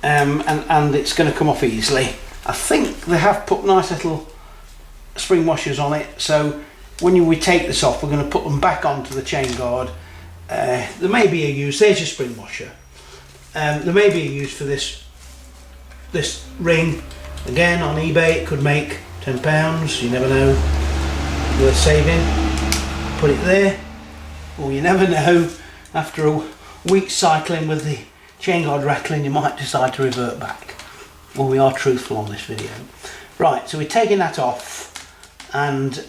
and it's going to come off easily. I think they have put nice little spring washers on it, so when we take this off, we're going to put them back onto the chain guard. There may be a use. There's your spring washer. There may be a use for this ring. Again, on eBay it could make £10. You never know. Worth saving. Put it there. Or you never know. After a week cycling with the chain guard rattling, you might decide to revert back. Well, we are truthful on this video. Right, so we're taking that off, and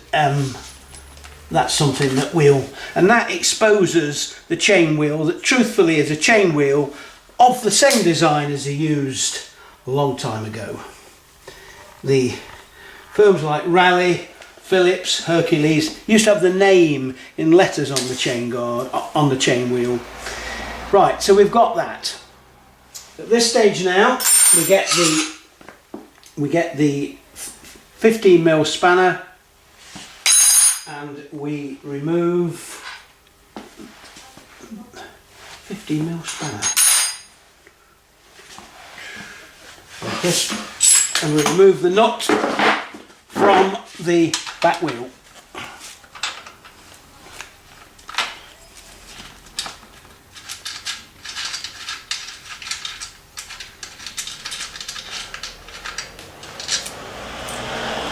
that's something that and that exposes the chain wheel that truthfully is a chain wheel of the same design as he used a long time ago. The firms like Raleigh, Phillips, Hercules used to have the name in letters on the chain guard, on the chain wheel. Right, so we've got that. At this stage now, we get the 15mm spanner, and we remove 15mm spanner like this, and we remove the nut from the back wheel.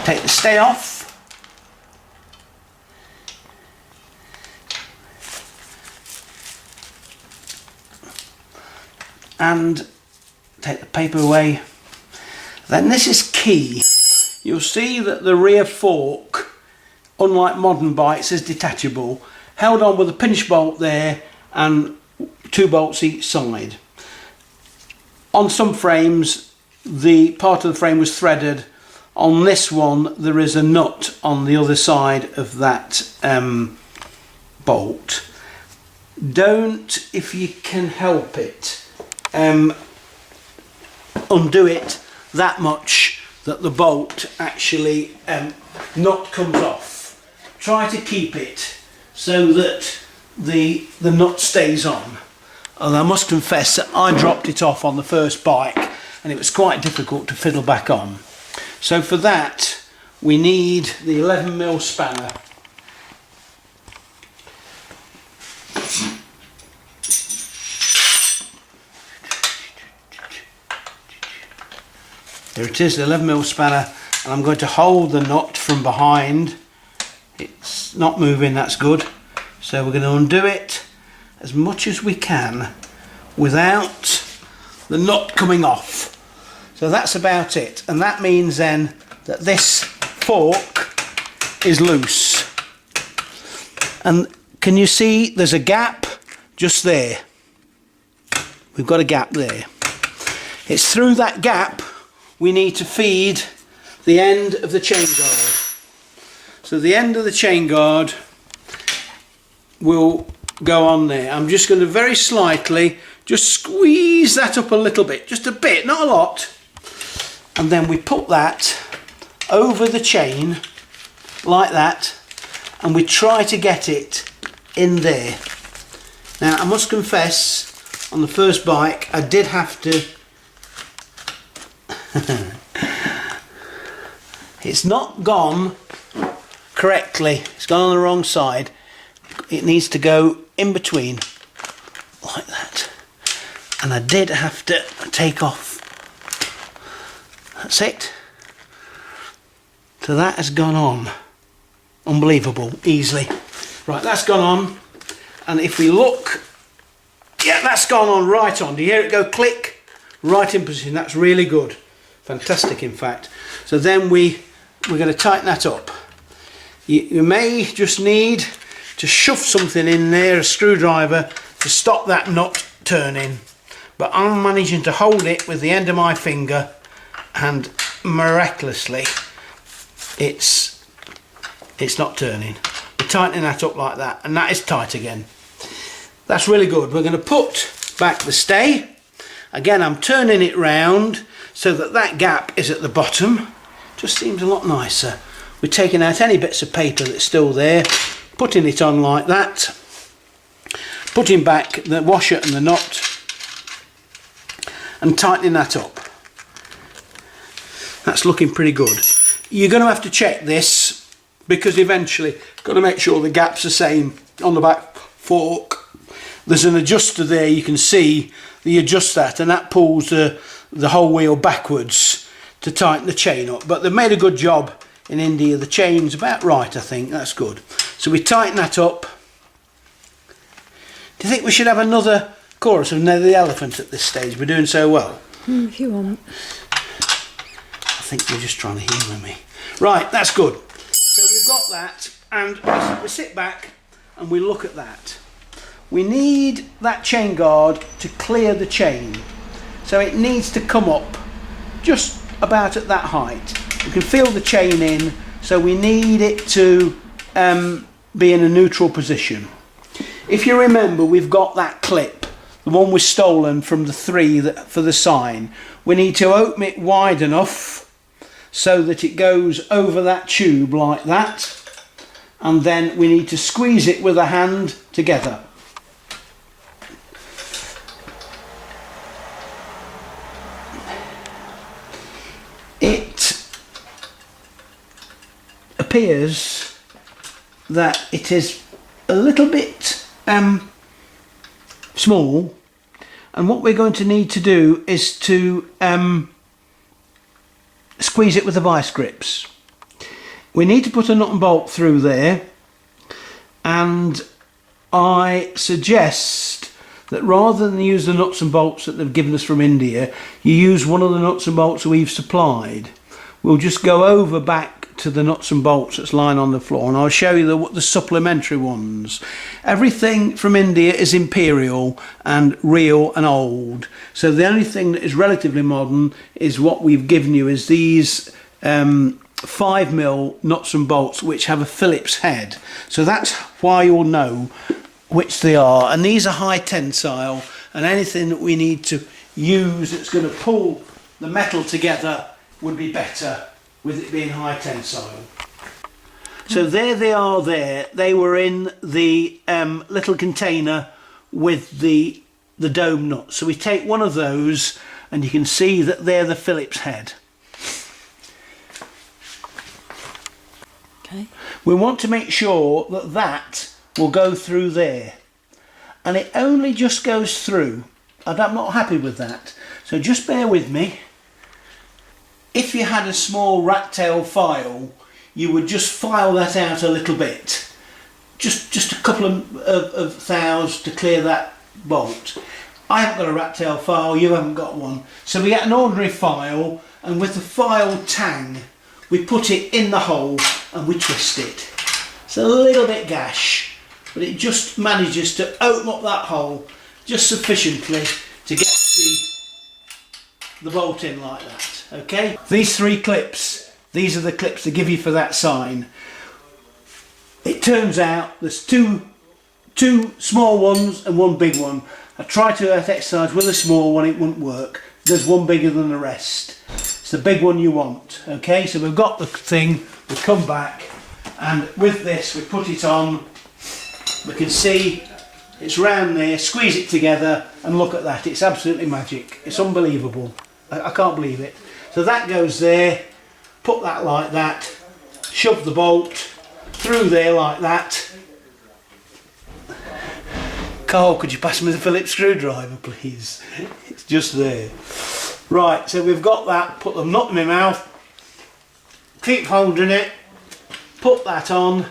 Take the stay off. And take the paper away. Then this is key. You'll see that the rear fork, unlike modern bikes, is detachable, held on with a pinch bolt there and 2 bolts each side. On some frames, the part of the frame was threaded. On this one, there is a nut on the other side of that bolt. Don't, if you can help it, undo it that much that the bolt actually nut comes off. Try to keep it so that the nut stays on. And I must confess that I dropped it off on the first bike and it was quite difficult to fiddle back on. So for that we need the 11mm spanner. There it is, the 11mm spanner, and I'm going to hold the nut from behind. It's not moving, that's good. So we're going to undo it as much as we can without the nut coming off. So that's about it, and that means then that this fork is loose. And can you see there's a gap just there? We've got a gap there. It's through that gap we need to feed the end of the chain guard. So the end of the chain guard will go on there. I'm just going to very slightly just squeeze that up a little bit, just a bit, not a lot. And then we put that over the chain like that, and we try to get it in there. Now I must confess on the first bike I did have to it's not gone correctly, it's gone on the wrong side. It needs to go in between like that, and I did have to take off. That's it. So that has gone on. Unbelievable, easily. Right, that's gone on, and if we look, yeah, that's gone on right on. Do you hear it go click? Right in position. That's really good. Fantastic, in fact. So then we're going to tighten that up. You may just need to shove something in there, a screwdriver, to stop that nut turning. But I'm managing to hold it with the end of my finger, and miraculously it's not turning. We're tightening that up like that, and that is tight again. That's really good. We're going to put back the stay. Again, I'm turning it round so that that gap is at the bottom. Just seems a lot nicer. We're taking out any bits of paper that's still there, putting it on like that, putting back the washer and the nut, and tightening that up. That's looking pretty good. You're going to have to check this, because eventually you've got to make sure the gap's the same on the back fork. There's an adjuster there, you can see you adjust that, and that pulls the whole wheel backwards to tighten the chain up. But they've made a good job in India. The chain's about right, I think. That's good. So we tighten that up. Do you think we should have another chorus of Near the Elephant at this stage? We're doing so well. If you want. I think you're just trying to humour me. Right, that's good. So we've got that, and we sit back and we look at that. We need that chain guard to clear the chain. So it needs to come up just about at that height. You can feel the chain in, so we need it to be in a neutral position. If you remember, we've got that clip, the one was stolen from the 3 for the sign. We need to open it wide enough so that it goes over that tube like that, and then we need to squeeze it with a hand together. It appears that it is a little bit small, and what we're going to need to do is to squeeze it with the vice grips. We need to put a nut and bolt through there, and I suggest that rather than use the nuts and bolts that they've given us from India, you use one of the nuts and bolts we've supplied. We'll just go over back to the nuts and bolts that's lying on the floor, and I'll show you the supplementary ones. Everything from India is imperial and real and old, so the only thing that is relatively modern is what we've given you, is these 5mm nuts and bolts which have a Phillips head. So that's why you'll know which they are, and these are high tensile, and anything that we need to use that's going to pull the metal together would be better with it being high tensile. So there they are there. They were in the little container with the dome nut. So we take one of those, and you can see that they're the Phillips head. Okay. We want to make sure that that will go through there, and it only just goes through, and I'm not happy with that, so just bear with me. If you had a small rat tail file, you would just file that out a little bit, just a couple of thous to clear that bolt. I haven't got a rat tail file, you haven't got one, so we get an ordinary file, and with the file tang we put it in the hole and we twist it. It's a little bit gash, but it just manages to open up that hole just sufficiently to get the bolt in like that. Okay, these 3 clips, these are the clips they give you for that sign. It turns out there's two small ones and 1 big one. I tried to exercise with a small one, it wouldn't work. There's one bigger than the rest. It's the big one you want. Okay, so we've got the thing, we come back, and with this we put it on. We can see It's round there, squeeze it together and look at that. It's absolutely magic. It's unbelievable. I can't believe it. So that goes there, put that like that, shove the bolt through there like that. Carl, could you pass me the Phillips screwdriver please? It's just there. Right, so we've got that, put the nut in my mouth, keep holding it, put that on.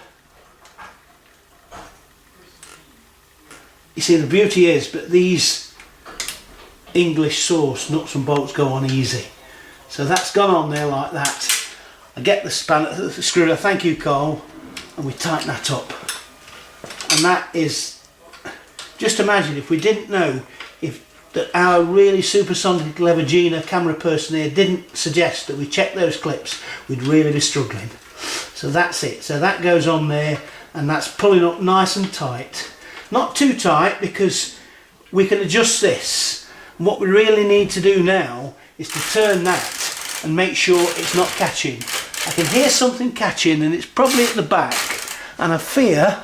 You see, the beauty is, but these English sauce nuts and bolts go on easy. So that's gone on there like that. I get the screwdriver, thank you Carl, and we tighten that up. And that is, just imagine if we didn't know, if that our really supersonic clever Gina camera person here didn't suggest that we check those clips, we'd really be struggling. So that's it. So that goes on there, and that's pulling up nice and tight. Not too tight, because we can adjust this. And what we really need to do now is to turn that and make sure it's not catching. I can hear something catching, and it's probably at the back, and I fear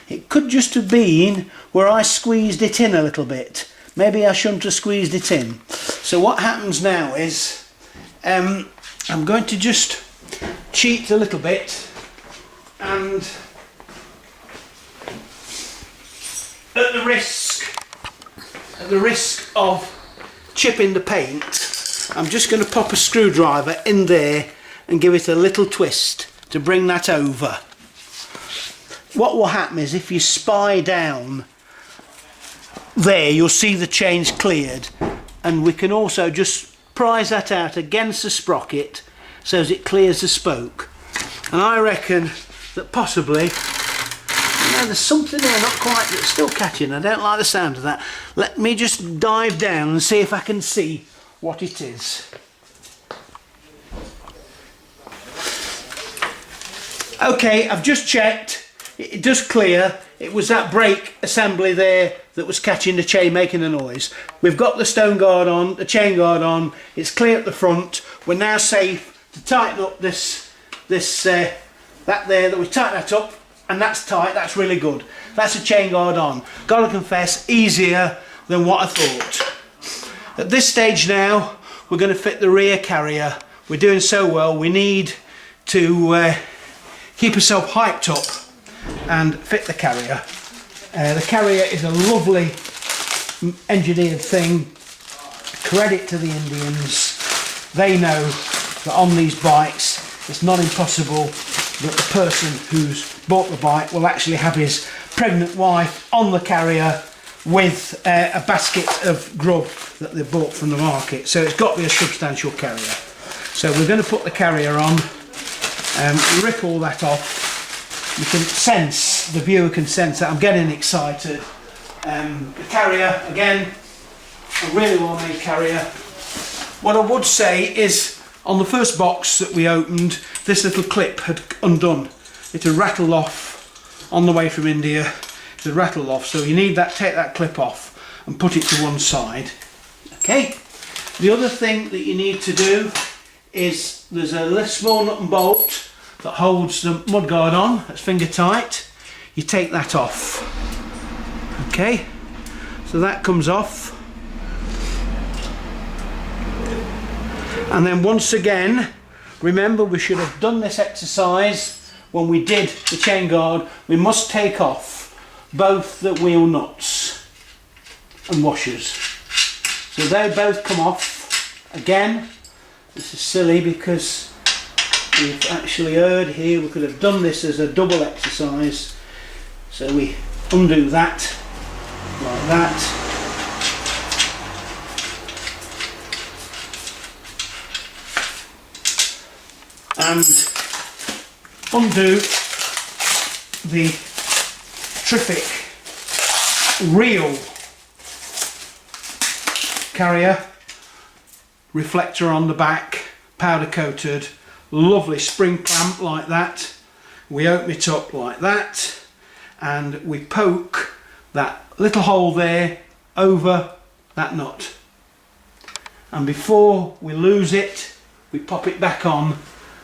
it could just have been where I squeezed it in a little bit. Maybe I shouldn't have squeezed it in. So what happens now is I'm going to just cheat a little bit, and at the risk of chipping the paint, I'm just going to pop a screwdriver in there and give it a little twist to bring that over. What will happen is, if you spy down there, you'll see the change cleared, and we can also just prise that out against the sprocket so as it clears the spoke. And I reckon that possibly, there's something there, not quite, that's still catching. I don't like the sound of that. Let me just dive down and see if I can see what it is. Okay, I've just checked. It does clear. It was that brake assembly there that was catching the chain, making a noise. We've got the stone guard on, the chain guard on. It's clear at the front. We're now safe to tighten up that there, that we tighten that up, and that's tight. That's really good. That's a chain guard on. Gotta confess, easier than what I thought. At this stage now, we're going to fit the rear carrier. We're doing so well. We need to keep ourselves hyped up and fit the carrier. The carrier is a lovely engineered thing. Credit to the Indians. They know that on these bikes it's not impossible that the person who's bought the bike will actually have his pregnant wife on the carrier with a basket of grub that they bought from the market. So it's got to be a substantial carrier. So we're going to put the carrier on and rip all that off. You can sense, the viewer can sense that I'm getting excited. The carrier, again, a really well made carrier. What I would say is, on the first box that we opened, this little clip had undone. It had rattled off on the way from India. It had rattled off, so you need that, take that clip off and put it to one side. Okay. The other thing that you need to do is, there's a little small nut and bolt that holds the mudguard on, that's finger tight. You take that off. Okay, so that comes off. And then once again, remember, we should have done this exercise when we did the chain guard. We must take off both the wheel nuts and washers. So they both come off. Again, this is silly because we've actually heard here we could have done this as a double exercise. So we undo that like that. And undo the terrific real carrier, reflector on the back, powder coated, lovely spring clamp like that. We open it up like that and we poke that little hole there over that nut, and before we lose it we pop it back on,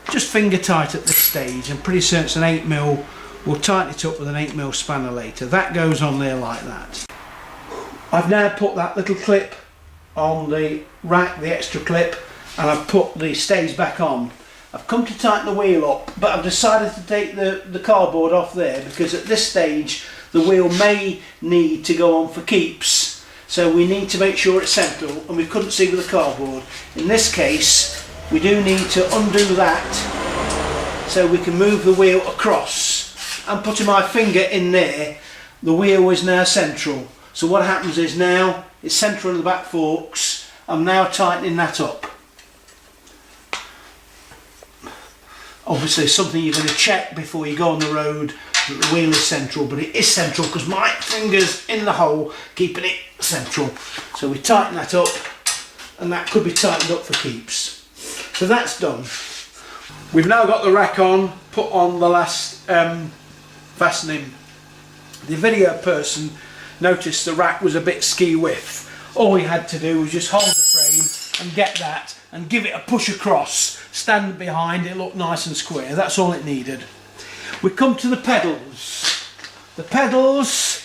just finger tight at this stage, and pretty certain it's an 8mm We'll tighten it up with an 8mm spanner later. That goes on there like that. I've now put that little clip on the rack, the extra clip, and I've put the stays back on. I've come to tighten the wheel up, but I've decided to take the cardboard off there because at this stage the wheel may need to go on for keeps, so we need to make sure it's central, and we couldn't see with the cardboard. In this case we do need to undo that so we can move the wheel across. I'm putting my finger in there, the wheel is now central. So what happens is now it's central in the back forks. I'm now tightening that up. Obviously something you're going to check before you go on the road that the wheel is central, but it is central because my finger's in the hole keeping it central. So we tighten that up, and that could be tightened up for keeps. So that's done. We've now got the rack on, put on the last fastening. The video person noticed the rack was a bit ski-whiff. All we had to do was just hold the frame and get that and give it a push across, stand behind it, look nice and square. That's all it needed. We come to the pedals. The pedals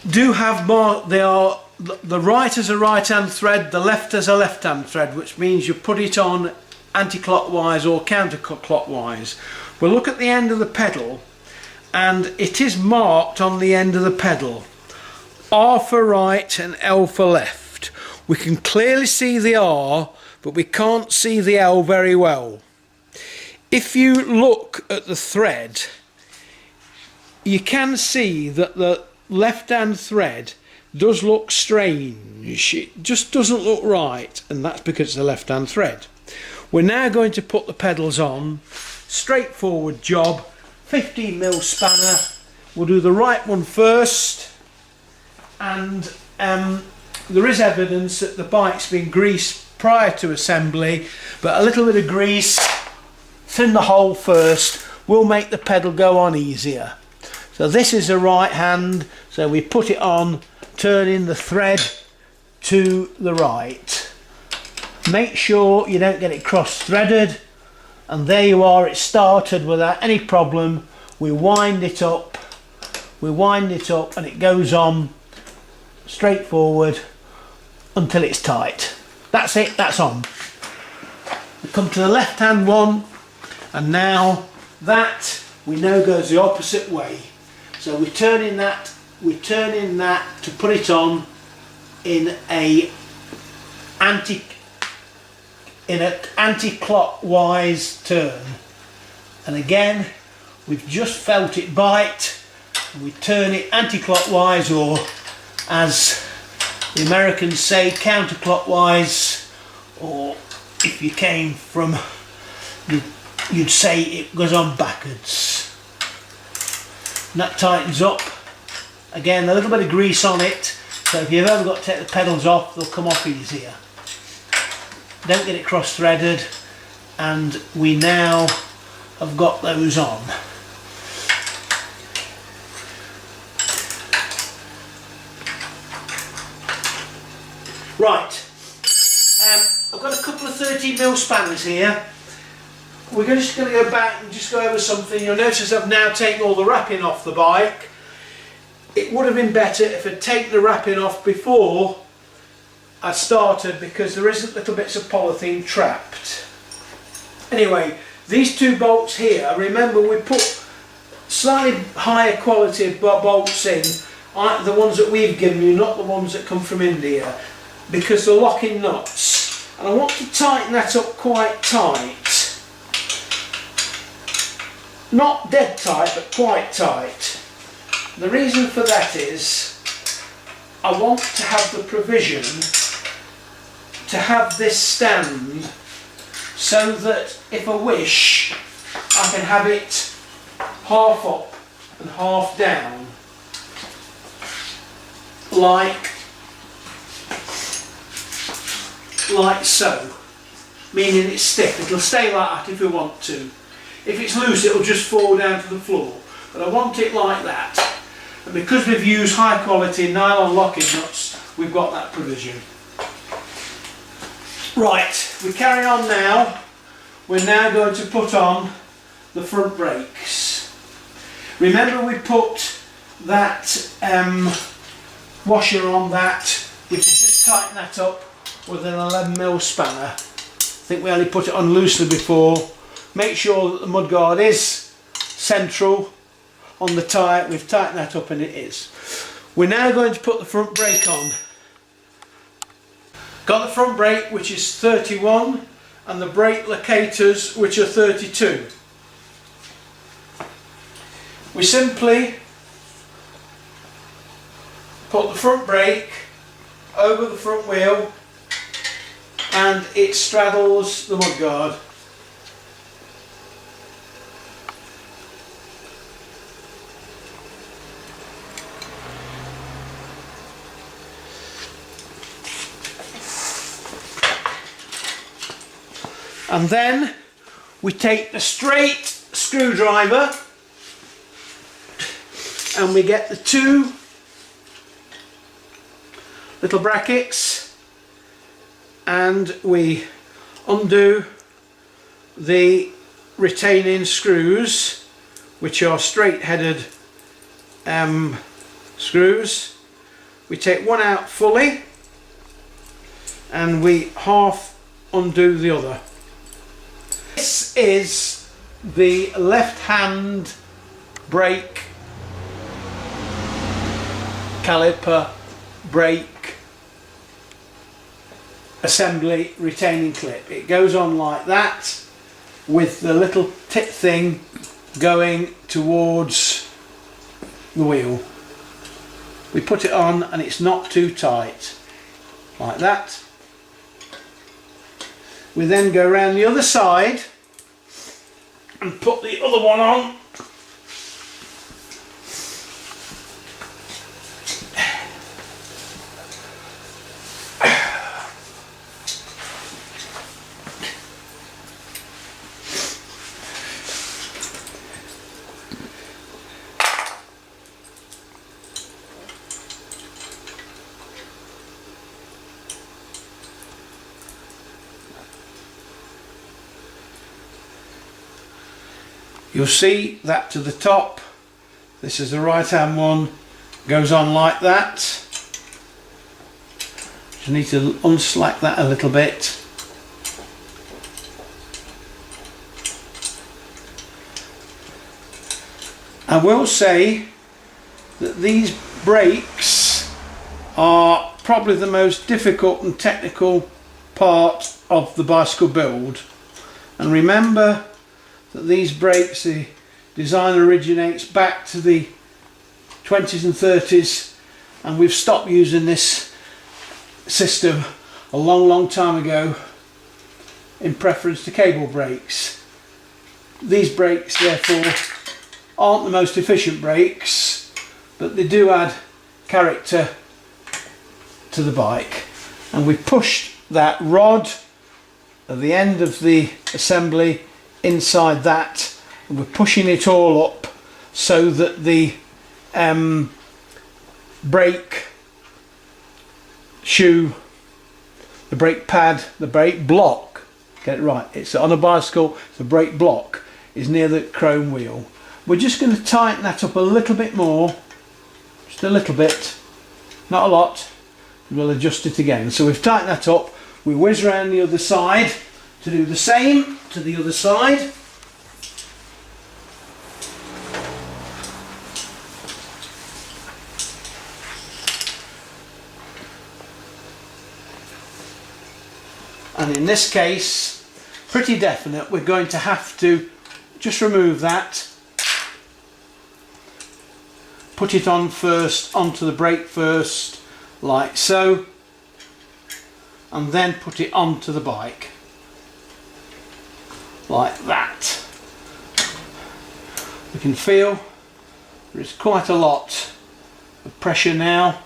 do have more, they are, the right as a right hand thread, the left as a left hand thread, which means you put it on anti-clockwise or counter-clockwise. We'll look at the end of the pedal, and it is marked on the end of the pedal, R for right and L for left. We can clearly see the R, but we can't see the L very well. If you look at the thread, you can see that the left hand thread does look strange. It just doesn't look right, and that's because it's a left hand thread. We're now going to put the pedals on. Straightforward job. 15mm spanner. We'll do the right one first, and there is evidence that the bike's been greased prior to assembly, but a little bit of grease, thin the hole first, will make the pedal go on easier. So this is the right hand, so we put it on, turning the thread to the right. Make sure you don't get it cross-threaded, and there you are, it started without any problem. We wind it up, and it goes on straightforward until it's tight. That's it, that's on. We come to the left hand one, and now that we know goes the opposite way. So we're turning that to put it on in an anti-clockwise turn. And again, we've just felt it bite. We turn it anti-clockwise, or as the Americans say, counterclockwise, or if you came from, you'd say it goes on backwards. And that tightens up. Again, a little bit of grease on it, so if you've ever got to take the pedals off, they'll come off easier. Don't get it cross-threaded, and we now have got those on. Right, I've got a couple of 13mm spanners here. We're just going to go back and just go over something. You'll notice I've now taken all the wrapping off the bike. It would have been better if I'd taken the wrapping off before I started, because there isn't little bits of polythene trapped. Anyway, these two bolts here, remember we put slightly higher quality bolts in, the ones that we've given you, not the ones that come from India, because they're locking nuts. And I want to tighten that up quite tight. Not dead tight, but quite tight. The reason for that is I want to have the provision to have this stand so that if I wish I can have it half up and half down, like so, meaning it's stiff. It'll stay like that if we want to. If it's loose, it'll just fall down to the floor, but I want it like that. And because we've used high quality nylon locking nuts, we've got that provision. Right, we carry on now. We're now going to put on the front brakes. Remember we put that washer on that, we can just tighten that up with an 11mm spanner. I think we only put it on loosely before. Make sure that the mudguard is central on the tyre. We've tightened that up and it is. We're now going to put the front brake on. Got the front brake, which is 31, and the brake locators, which are 32. We simply put the front brake over the front wheel and it straddles the mudguard. And then we take the straight screwdriver and we get the two little brackets and we undo the retaining screws, which are straight headed screws. We take one out fully and we half undo the other. This is the left hand brake caliper brake assembly retaining clip. It goes on like that with the little tip thing going towards the wheel. We put it on and it's not too tight, like that. We then go around the other side and put the other one on. You'll see that to the top, this is the right hand one, goes on like that. Just need to unslack that a little bit. I will say that these brakes are probably the most difficult and technical part of the bicycle build. And remember that these brakes, the design originates back to the 20s and 30s, and we've stopped using this system a long time ago in preference to cable brakes. These brakes therefore aren't the most efficient brakes, but they do add character to the bike. And we pushed that rod at the end of the assembly inside that, and we're pushing it all up so that the brake shoe, the brake pad, the brake block, get it right, it's on a bicycle, the brake block is near the chrome wheel. We're just going to tighten that up a little bit more, just a little bit, not a lot, and we'll adjust it again. So we've tightened that up, we whiz around the other side to do the same to the other side. And in this case, pretty definite, we're going to have to just remove that, put it on first, onto the brake first, like so, and then put it onto the bike. Like that. We can feel there is quite a lot of pressure now,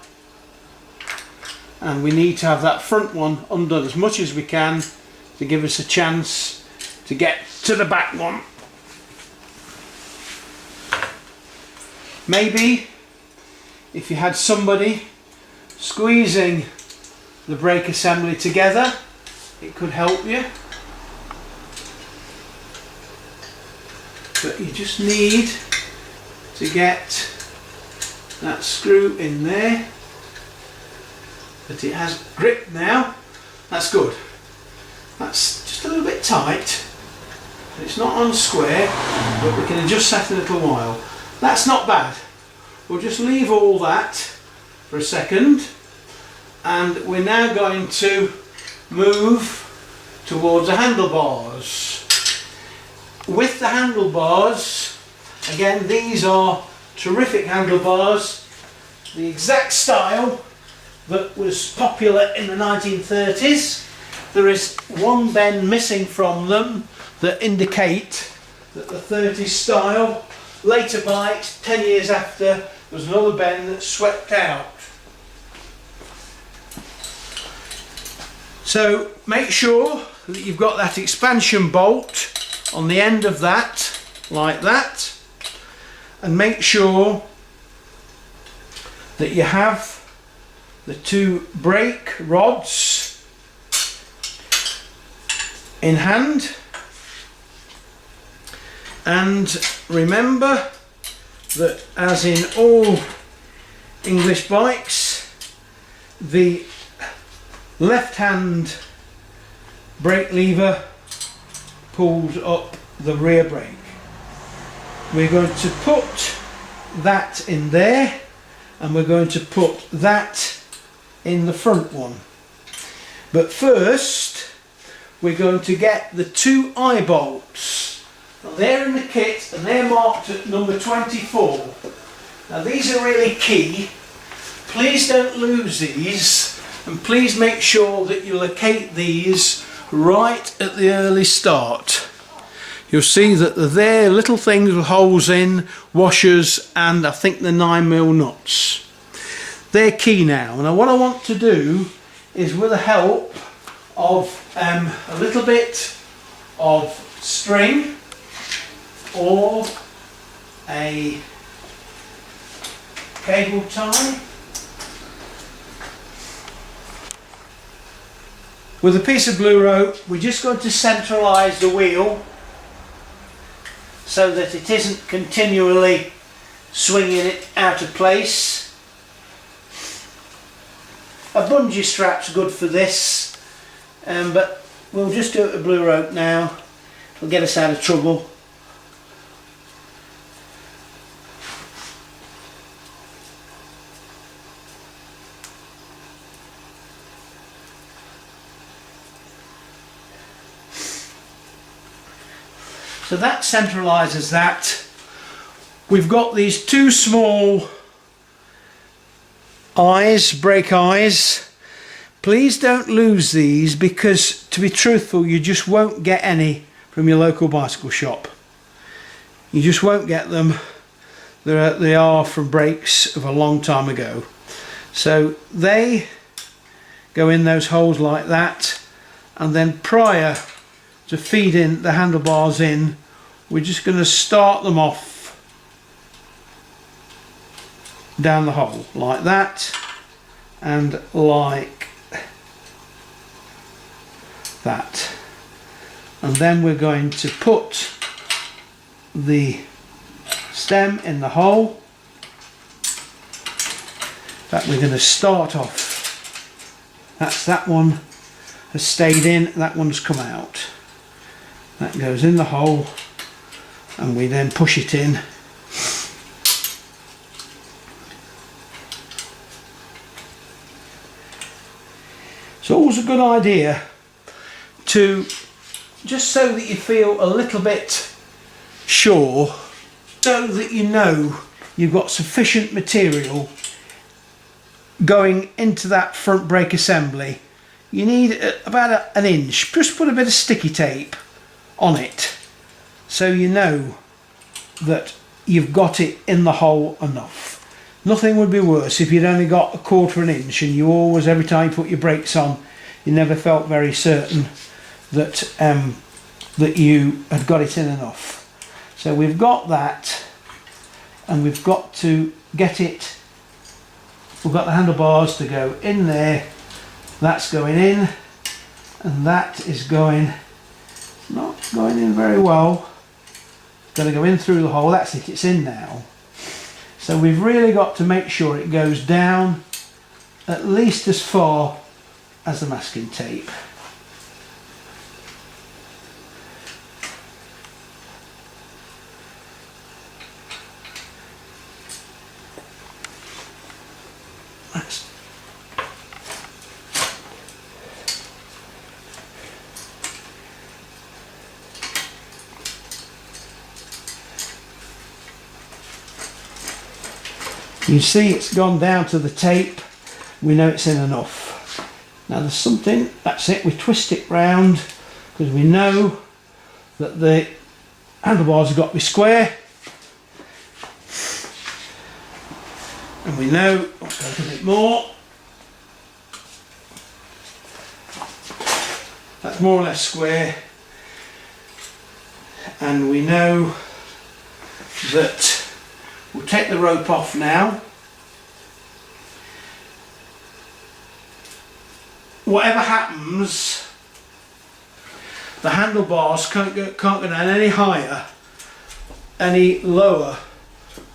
and we need to have that front one undone as much as we can to give us a chance to get to the back one. Maybe if you had somebody squeezing the brake assembly together, it could help you. But you just need to get that screw in there, but it has grip now. That's good. That's just a little bit tight. It's not on square, but we can adjust that in a little while. That's not bad. We'll just leave all that for a second, and we're now going to move towards the handlebars. With the handlebars, again, these are terrific handlebars, the exact style that was popular in the 1930s. There is one bend missing from them that indicate that the 30s style. Later bikes, 10 years after, there was another bend that swept out. So make sure that you've got that expansion bolt on the end of that, like that, and make sure that you have the two brake rods in hand. And remember that, as in all English bikes, the left hand brake lever pulls up the rear brake. We're going to put that in there, and we're going to put that in the front one. But first we're going to get the two eye bolts. Now they're in the kit and they're marked at number 24. Now these are really key. Please don't lose these, and please make sure that you locate these right at the early start. You'll see that they're there, little things with holes in, washers, and I think the 9mm nuts. They're key now. Now what I want to do is, with the help of a little bit of string or a cable tie, with a piece of blue rope, we're just going to centralise the wheel so that it isn't continually swinging it out of place. A bungee strap's good for this, but we'll just do it with blue rope now. It'll get us out of trouble. So that centralises that. We've got these two small eyes, brake eyes. Please don't lose these, because to be truthful, you just won't get any from your local bicycle shop. You just won't get them. They are from brakes of a long time ago. So they go in those holes like that, and then prior to feeding the handlebars in, we're just going to start them off down the hole like that and like that, and then we're going to put the stem in the hole. That we're going to start off. That's that one has stayed in, that one's come out. That goes in the hole, and we then push it in. It's always a good idea to, just so that you feel a little bit sure, so that you know you've got sufficient material going into that front brake assembly, you need about an inch. Just put a bit of sticky tape on it so you know that you've got it in the hole enough. Nothing would be worse if you'd only got a quarter of an inch and you always, every time you put your brakes on, you never felt very certain that that you had got it in enough. So we've got that, and we've got to get it, we've got the handlebars to go in there. That's going in, and that is going, not going in very well. It's going to go in through the hole. That's it, it's in now. So we've really got to make sure it goes down at least as far as the masking tape. That's you see it's gone down to the tape, we know it's in enough. Now there's something, that's it, we twist it round because we know that the handlebars have got to be square. And we know, let's go a little bit more. That's more or less square. And we know that we'll take the rope off now. Whatever happens, the handlebars can't go down any higher, any lower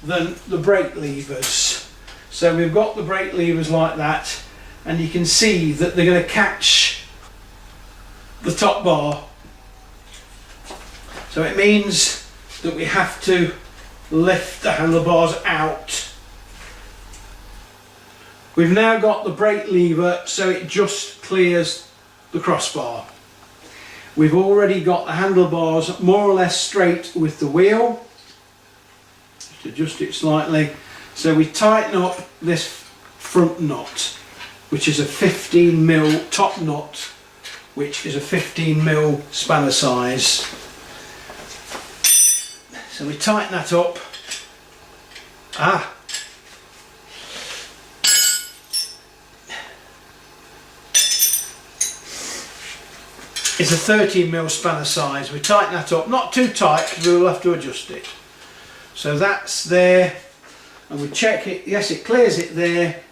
than the brake levers. So we've got the brake levers like that, and you can see that they're going to catch the top bar. So it means that we have to lift the handlebars out. We've now got the brake lever so it just clears the crossbar. We've already got the handlebars more or less straight with the wheel. Just adjust it slightly. So we tighten up this front nut, which is a 15mm top nut, which is a 15mm spanner size. So we tighten that up. It's a 13mm spanner size. We tighten that up, not too tight because we will have to adjust it. So that's there, and we check it. Yes, it clears it there,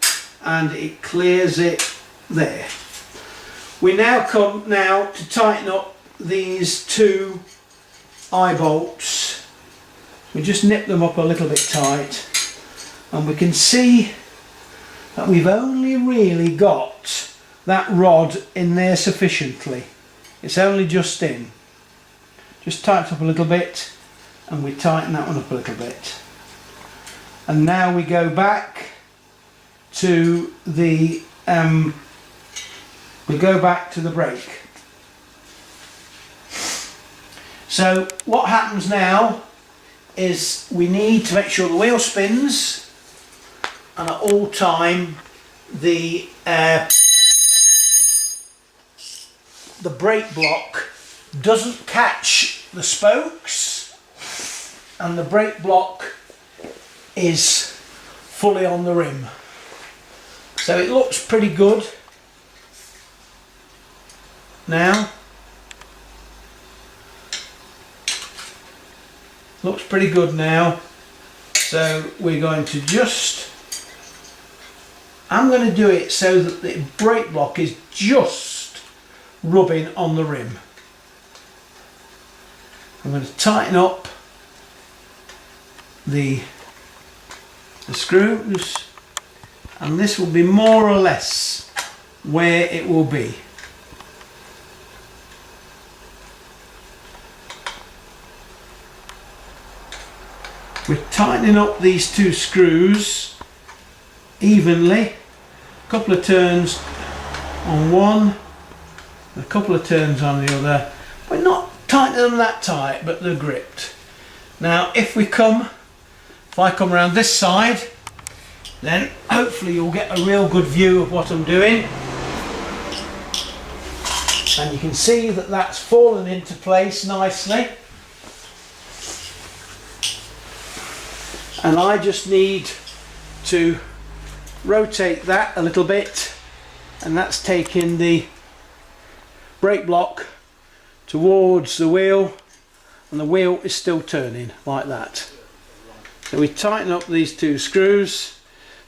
and it clears it there. We now come to tighten up these two eye bolts. We just nip them up a little bit tight, and we can see that we've only really got that rod in there sufficiently. It's only just in. Just tighten up a little bit, and we tighten that one up a little bit. And now we go back to the brake. So what happens now is we need to make sure the wheel spins, and at all time the brake block doesn't catch the spokes, and the brake block is fully on the rim. So it looks pretty good now. Looks pretty good now. So we're going to I'm going to do it so that the brake block is just rubbing on the rim. I'm going to tighten up the screws, and this will be more or less where it will be. We're tightening up these two screws evenly, a couple of turns on one, a couple of turns on the other. We're not tightening them that tight, but they're gripped. Now if I come around this side, then hopefully you'll get a real good view of what I'm doing, and you can see that that's fallen into place nicely. And I just need to rotate that a little bit, and that's taking the brake block towards the wheel, and the wheel is still turning like that. So we tighten up these two screws.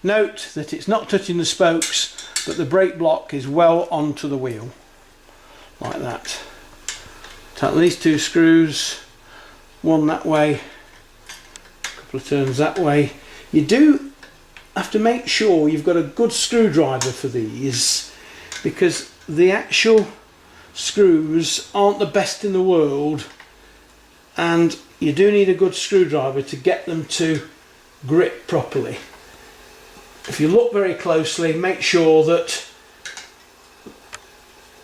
Note that it's not touching the spokes, but the brake block is well onto the wheel like that. Tighten these two screws, one that way, a couple of turns that way. You do have to make sure you've got a good screwdriver for these, because the actual screws aren't the best in the world, and you do need a good screwdriver to get them to grip properly. If you look very closely, make sure that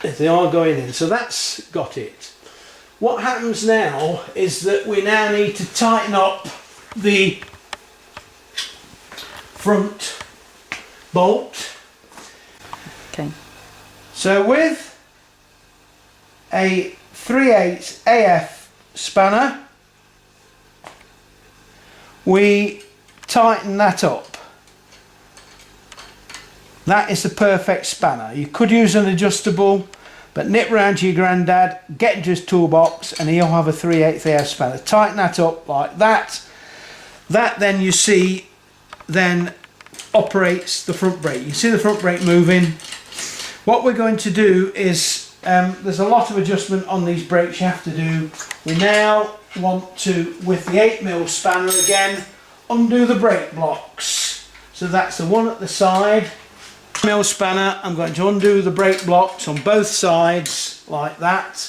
they are going in. So that's got it. What happens now is that we now need to tighten up the front bolt. Okay. So with a 3/8 AF spanner, we tighten that up. That is the perfect spanner. You could use an adjustable, but nip round to your granddad, get into his toolbox, and he'll have a 3/8 AF spanner. Tighten that up like that. That then you see then operates the front brake. You can see the front brake moving. What we're going to do is, there's a lot of adjustment on these brakes you have to do. We now want to, with the 8mm spanner again, undo the brake blocks. So that's the one at the side. 8mm spanner, I'm going to undo the brake blocks on both sides like that.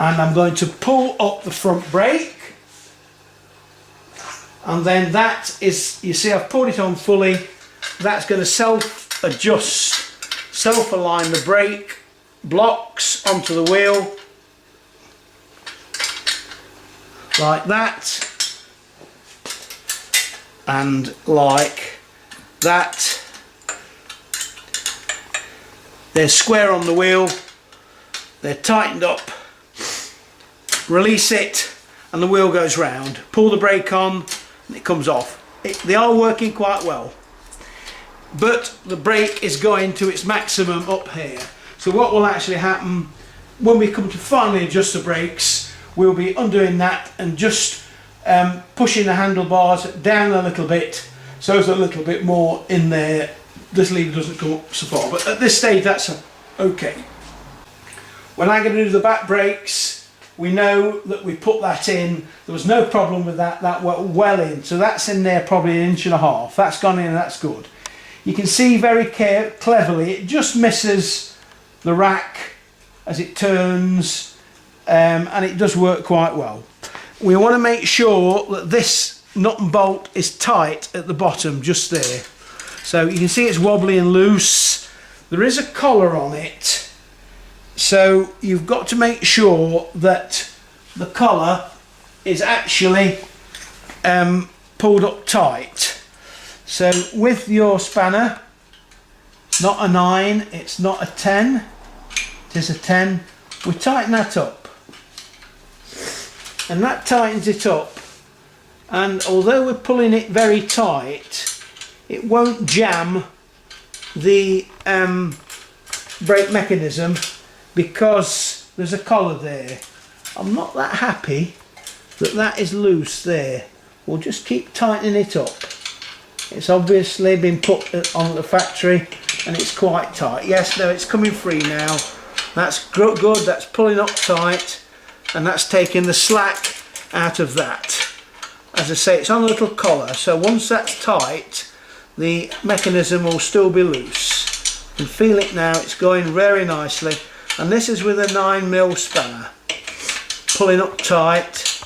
And I'm going to pull up the front brake. And then that is, you see I've pulled it on fully. That's going to self-adjust, self-align the brake blocks onto the wheel. Like that. And like that. They're square on the wheel. They're tightened up. Release it and the wheel goes round. Pull the brake on and it comes off. They are working quite well, but the brake is going to its maximum up here. So what will actually happen when we come to finally adjust the brakes, we'll be undoing that and just pushing the handlebars down a little bit, so there's a little bit more in there. This lever doesn't come up so far, but at this stage that's okay. When I'm going to do the back brakes, we know that we put that in. There was no problem with that. That went well in. So that's in there probably 1.5 inches. That's gone in, that's good. You can see very cleverly, it just misses the rack as it turns, and it does work quite well. We want to make sure that this nut and bolt is tight at the bottom, just there. So you can see it's wobbly and loose. There is a collar on it. So you've got to make sure that the collar is actually pulled up tight. So with your spanner, not a 9, it's not a 10, it is a 10, we tighten that up. And that tightens it up. And although we're pulling it very tight, it won't jam the brake mechanism, because there's a collar there. I'm not that happy that that is loose there. We'll just keep tightening it up. It's obviously been put on the factory and it's quite tight. Yes, no, it's coming free now. That's good, that's pulling up tight, and that's taking the slack out of that. As I say, it's on a little collar, so once that's tight, the mechanism will still be loose. You can feel it now, it's going very nicely. And this is with a 9mm spanner. Pulling up tight.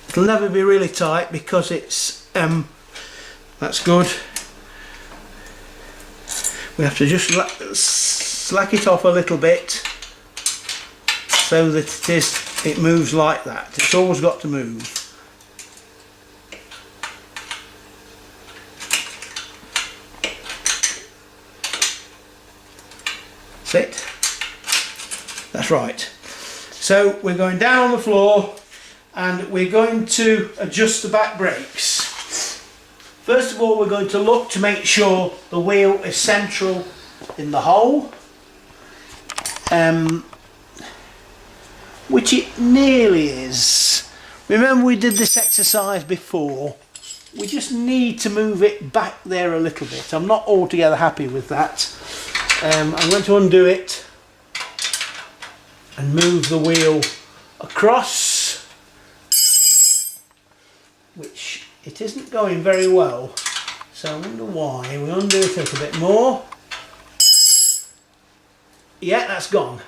It'll never be really tight because it's, that's good. We have to just slack it off a little bit so that it moves like that. It's always got to move. That's it. That's right. So we're going down on the floor and we're going to adjust the back brakes. First of all, we're going to look to make sure the wheel is central in the hole, which it nearly is. Remember, we did this exercise before. We just need to move it back there a little bit. I'm not altogether happy with that. I'm going to undo it and move the wheel across. it isn't going very well, so I wonder why. We undo it a little bit more. Yeah, that's gone.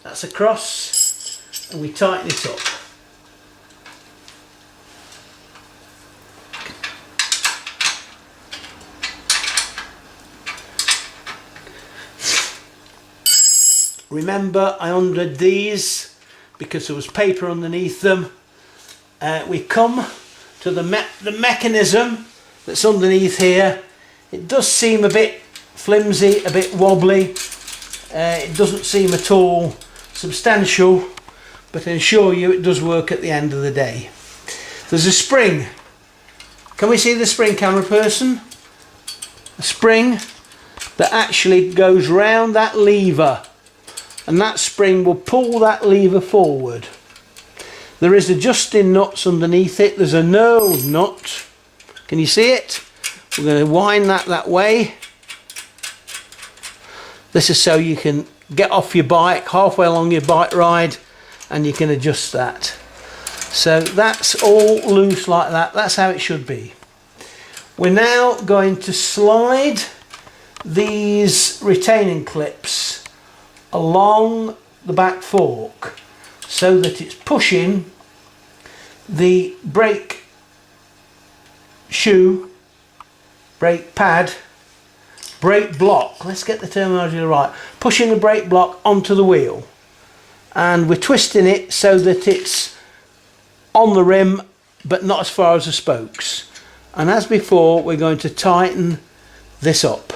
That's across, and we tighten it up. Remember, I undid these because there was paper underneath them. We come to the mechanism that's underneath here. It does seem a bit flimsy, a bit wobbly. It doesn't seem at all substantial, but I assure you it does work at the end of the day. There's a spring. Can we see the spring, camera person? A spring that actually goes round that lever, and that spring will pull that lever forward. There is adjusting nuts underneath it. There's a nose nut. Can you see it? We're going to wind that way. This is so you can get off your bike halfway along your bike ride and you can adjust that. So that's all loose like that. That's how it should be. We're now going to slide these retaining clips along the back fork so that it's pushing the brake shoe, brake pad, brake block, let's get the terminology right, pushing the brake block onto the wheel, and we're twisting it so that it's on the rim but not as far as the spokes. And as before, we're going to tighten this up.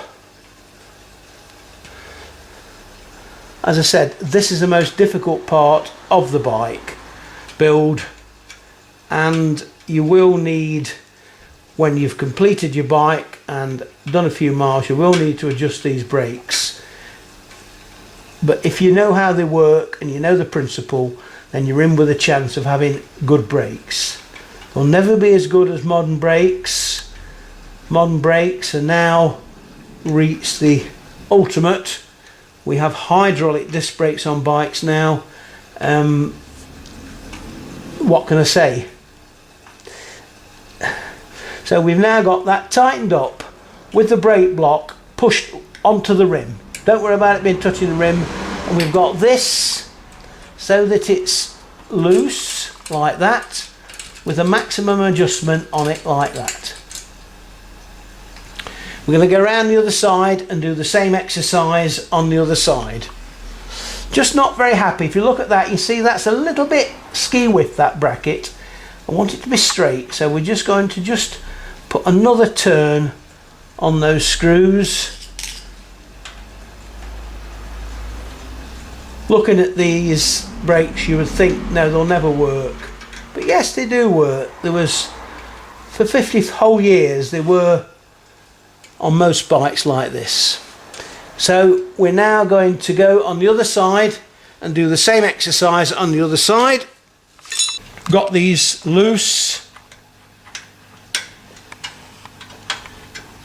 As I said, this is the most difficult part of the bike build, and you will need, when you've completed your bike and done a few miles, you will need to adjust these brakes. But if you know how they work and you know the principle, then you're in with a chance of having good brakes. They'll never be as good as modern brakes. Modern brakes are now reached the ultimate. We have hydraulic disc brakes on bikes now. What can I say? So we've now got that tightened up with the brake block pushed onto the rim. Don't worry about it being touching the rim. And we've got this so that it's loose like that with a maximum adjustment on it like that. We're going to go around the other side and do the same exercise on the other side. Just not very happy. If you look at that, you see that's a little bit ski width, that bracket. I want it to be straight, so we're just going to just put another turn on those screws. Looking at these brakes, you would think, no, they'll never work. But yes, they do work. There was, for 50 whole years, they were on most bikes like this. So we're now going to go on the other side and do the same exercise on the other side. Got these loose,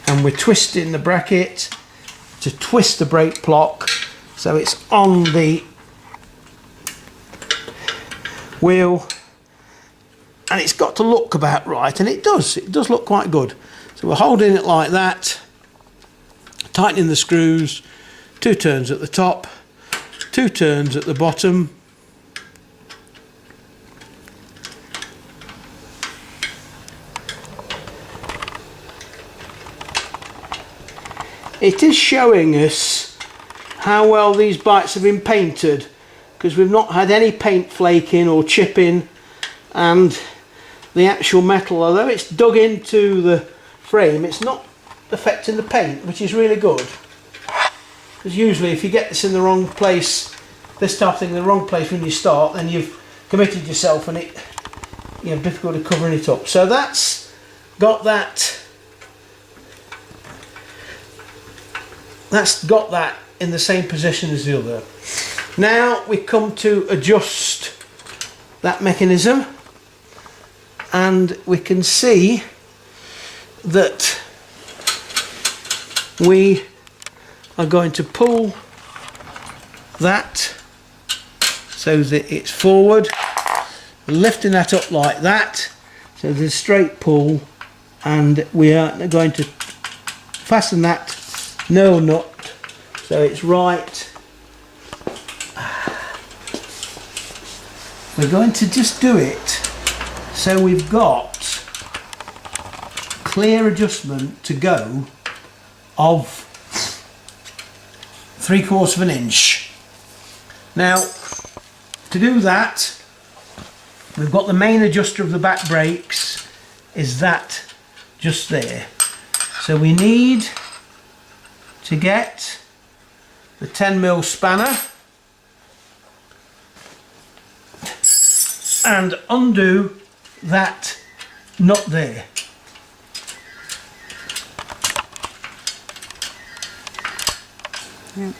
and we're twisting the bracket to twist the brake block so it's on the wheel, and it's got to look about right, and it does look quite good. So we're holding it like that, tightening the screws, 2 turns at the top, 2 turns at the bottom. It is showing us how well these bikes have been painted, because we've not had any paint flaking or chipping, and the actual metal, although it's dug into the frame, it's not affecting the paint, which is really good. Because usually if you get this in the wrong place, this type of thing in the wrong place when you start, then you've committed yourself and you have difficulty covering it up. So that's got that. That's got that in the same position as the other. Now we come to adjust that mechanism, and we can see that we are going to pull that so that it's forward, lifting that up like that, so there's a straight pull, and we are going to fasten that no nut so it's right. We're going to just do it so we've got clear adjustment to go of 3/4 of an inch. Now to do that, we've got the main adjuster of the back brakes is that just there. So we need to get the 10mm spanner and undo that nut there. Yeah.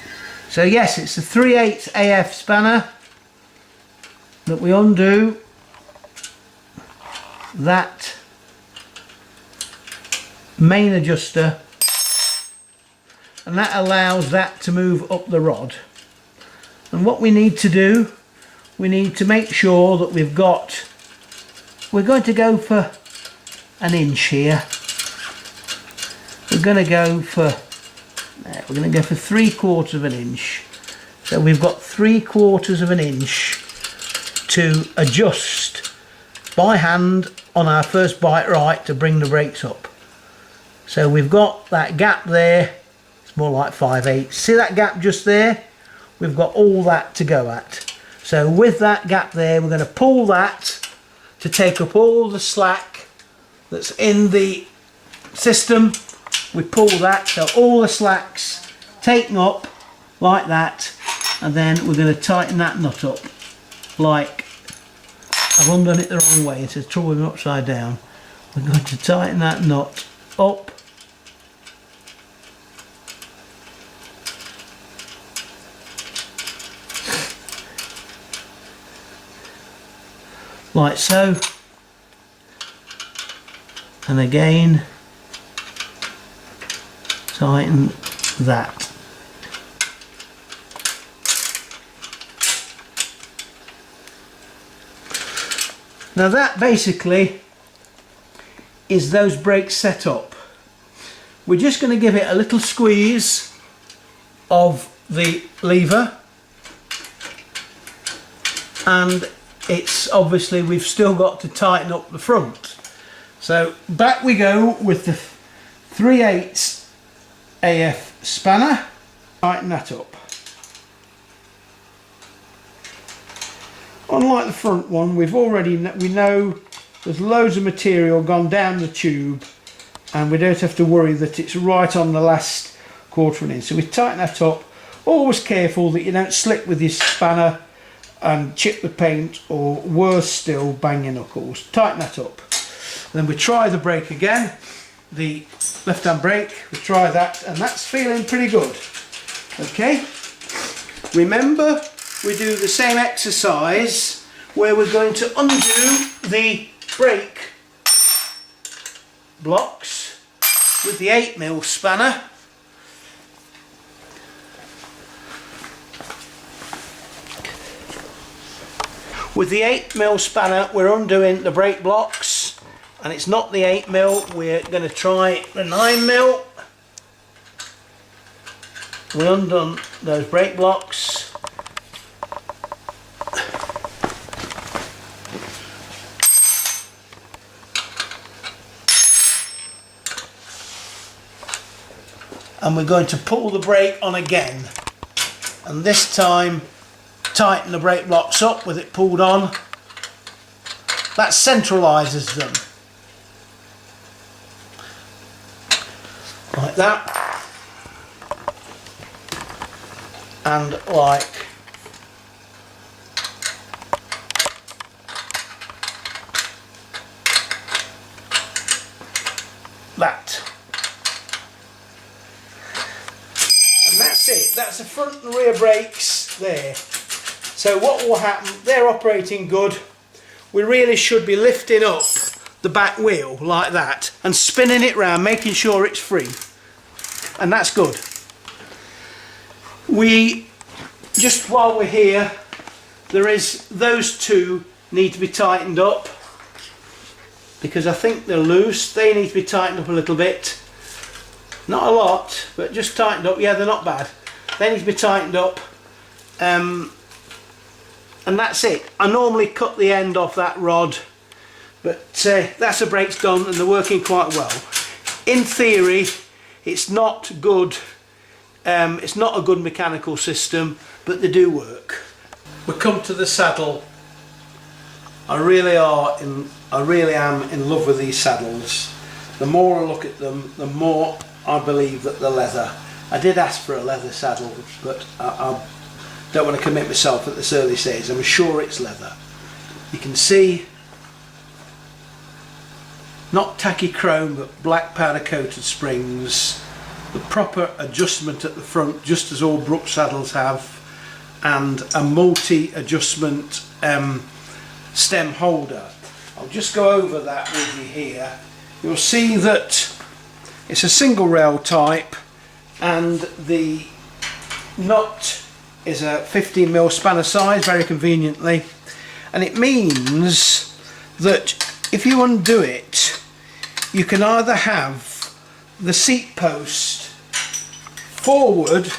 So yes, it's the 3/8 AF spanner that we undo that main adjuster, and that allows that to move up the rod. And what we need to do, we need to make sure that we're going to go for an inch here. We're going to go for 3/4 of an inch. So we've got 3/4 of an inch to adjust by hand on our first bite right to bring the brakes up. So we've got that gap there, it's more like 5/8. See that gap just there? We've got all that to go at. So with that gap there, we're going to pull that to take up all the slack that's in the system. We pull that so all the slack's taken up like that, and then we're going to tighten that nut up like I've undone it the wrong way. It's a trouble with upside down. We're going to tighten that nut up like so, and again tighten that. Now that basically is those brakes set up. We're just going to give it a little squeeze of the lever, and it's obviously we've still got to tighten up the front. So back we go with the 3/8 AF spanner. Tighten that up. Unlike the front one, we know there's loads of material gone down the tube, and we don't have to worry that it's right on the last 1/4 inch. So we tighten that up. Always careful that you don't slip with your spanner and chip the paint, or worse still, bang your knuckles. Tighten that up. Then we try the brake again, the left hand brake, we try that, and that's feeling pretty good. Okay, remember we do the same exercise where we're going to undo the brake blocks with the 8mm spanner. With the 8mm spanner we're undoing the brake blocks, and it's not the 8mm, we're going to try the 9mm. We undone those brake blocks. And we're going to pull the brake on again, and this time tighten the brake blocks up with it pulled on. That centralises them like that, and like that. And that's it. That's the front and rear brakes there. So what will happen, they're operating good. We really should be lifting up the back wheel like that and spinning it round, making sure it's free. And that's good. We, just while we're here, those two need to be tightened up. because I think they're loose. They need to be tightened up a little bit. Not a lot, but just tightened up. Yeah, they're not bad. They need to be tightened up. And that's it. I normally cut the end off that rod, but that's the brakes done and they're working quite well. In theory, it's not good. It's not a good mechanical system, but they do work. We come to the saddle. I really am in love with these saddles. The more I look at them, the more I believe that they're leather. I did ask for a leather saddle, but I don't want to commit myself at this early stage. I'm sure it's leather. You can see, not tacky chrome, but black powder coated springs. The proper adjustment at the front, just as all Brooks saddles have, and a multi-adjustment stem holder. I'll just go over that with you here. You'll see that it's a single rail type, and the nut is a 15mm spanner size, very conveniently, and it means that if you undo it, you can either have the seat post forward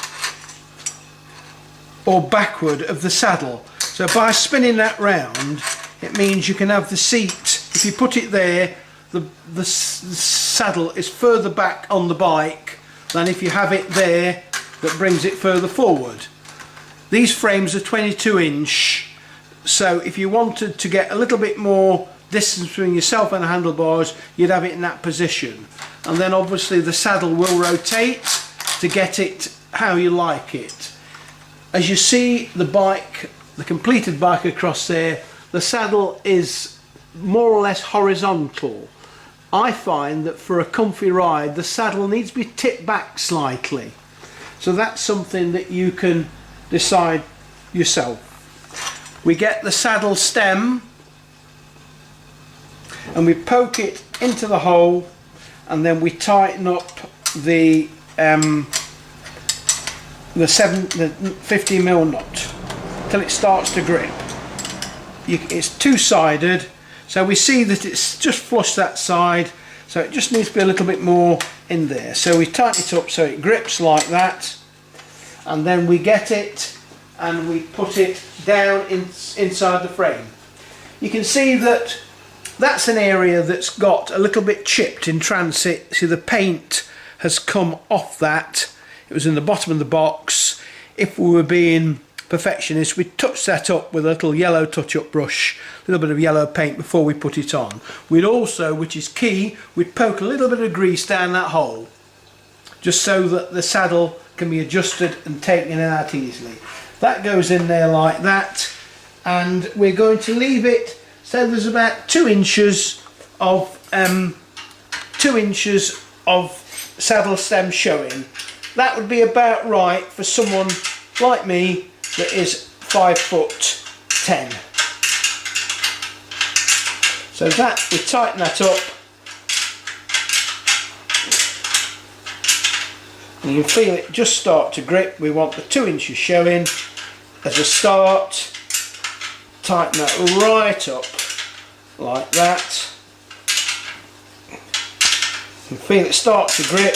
or backward of the saddle. So by spinning that round, it means you can have the seat, if you put it there, the saddle is further back on the bike than if you have it there, that brings it further forward. These frames are 22-inch, so if you wanted to get a little bit more distance between yourself and the handlebars, you'd have it in that position. And then obviously the saddle will rotate to get it how you like it. As you see the bike, the completed bike across there, the saddle is more or less horizontal. I find that for a comfy ride, the saddle needs to be tipped back slightly. So that's something that you can decide yourself. We get the saddle stem and we poke it into the hole, and then we tighten up the 50mm nut till it starts to grip. It's two-sided, so we see that it's just flush that side, so it just needs to be a little bit more in there. So we tighten it up so it grips like that, and then we get it and we put it down inside the frame. You can see that that's an area that's got a little bit chipped in transit. See, the paint has come off that. It was in the bottom of the box. If we were being perfectionists, we'd touch that up with a little yellow touch-up brush, a little bit of yellow paint before we put it on. We'd also, which is key, we'd poke a little bit of grease down that hole, just so that the saddle can be adjusted and taken out easily. That goes in there like that, and we're going to leave it so there's about 2 inches of saddle stem showing. That would be about right for someone like me that is 5'10". So that, we tighten that up, and you feel it just start to grip. We want the 2 inches showing as a start. Tighten that right up like that. You feel it start to grip.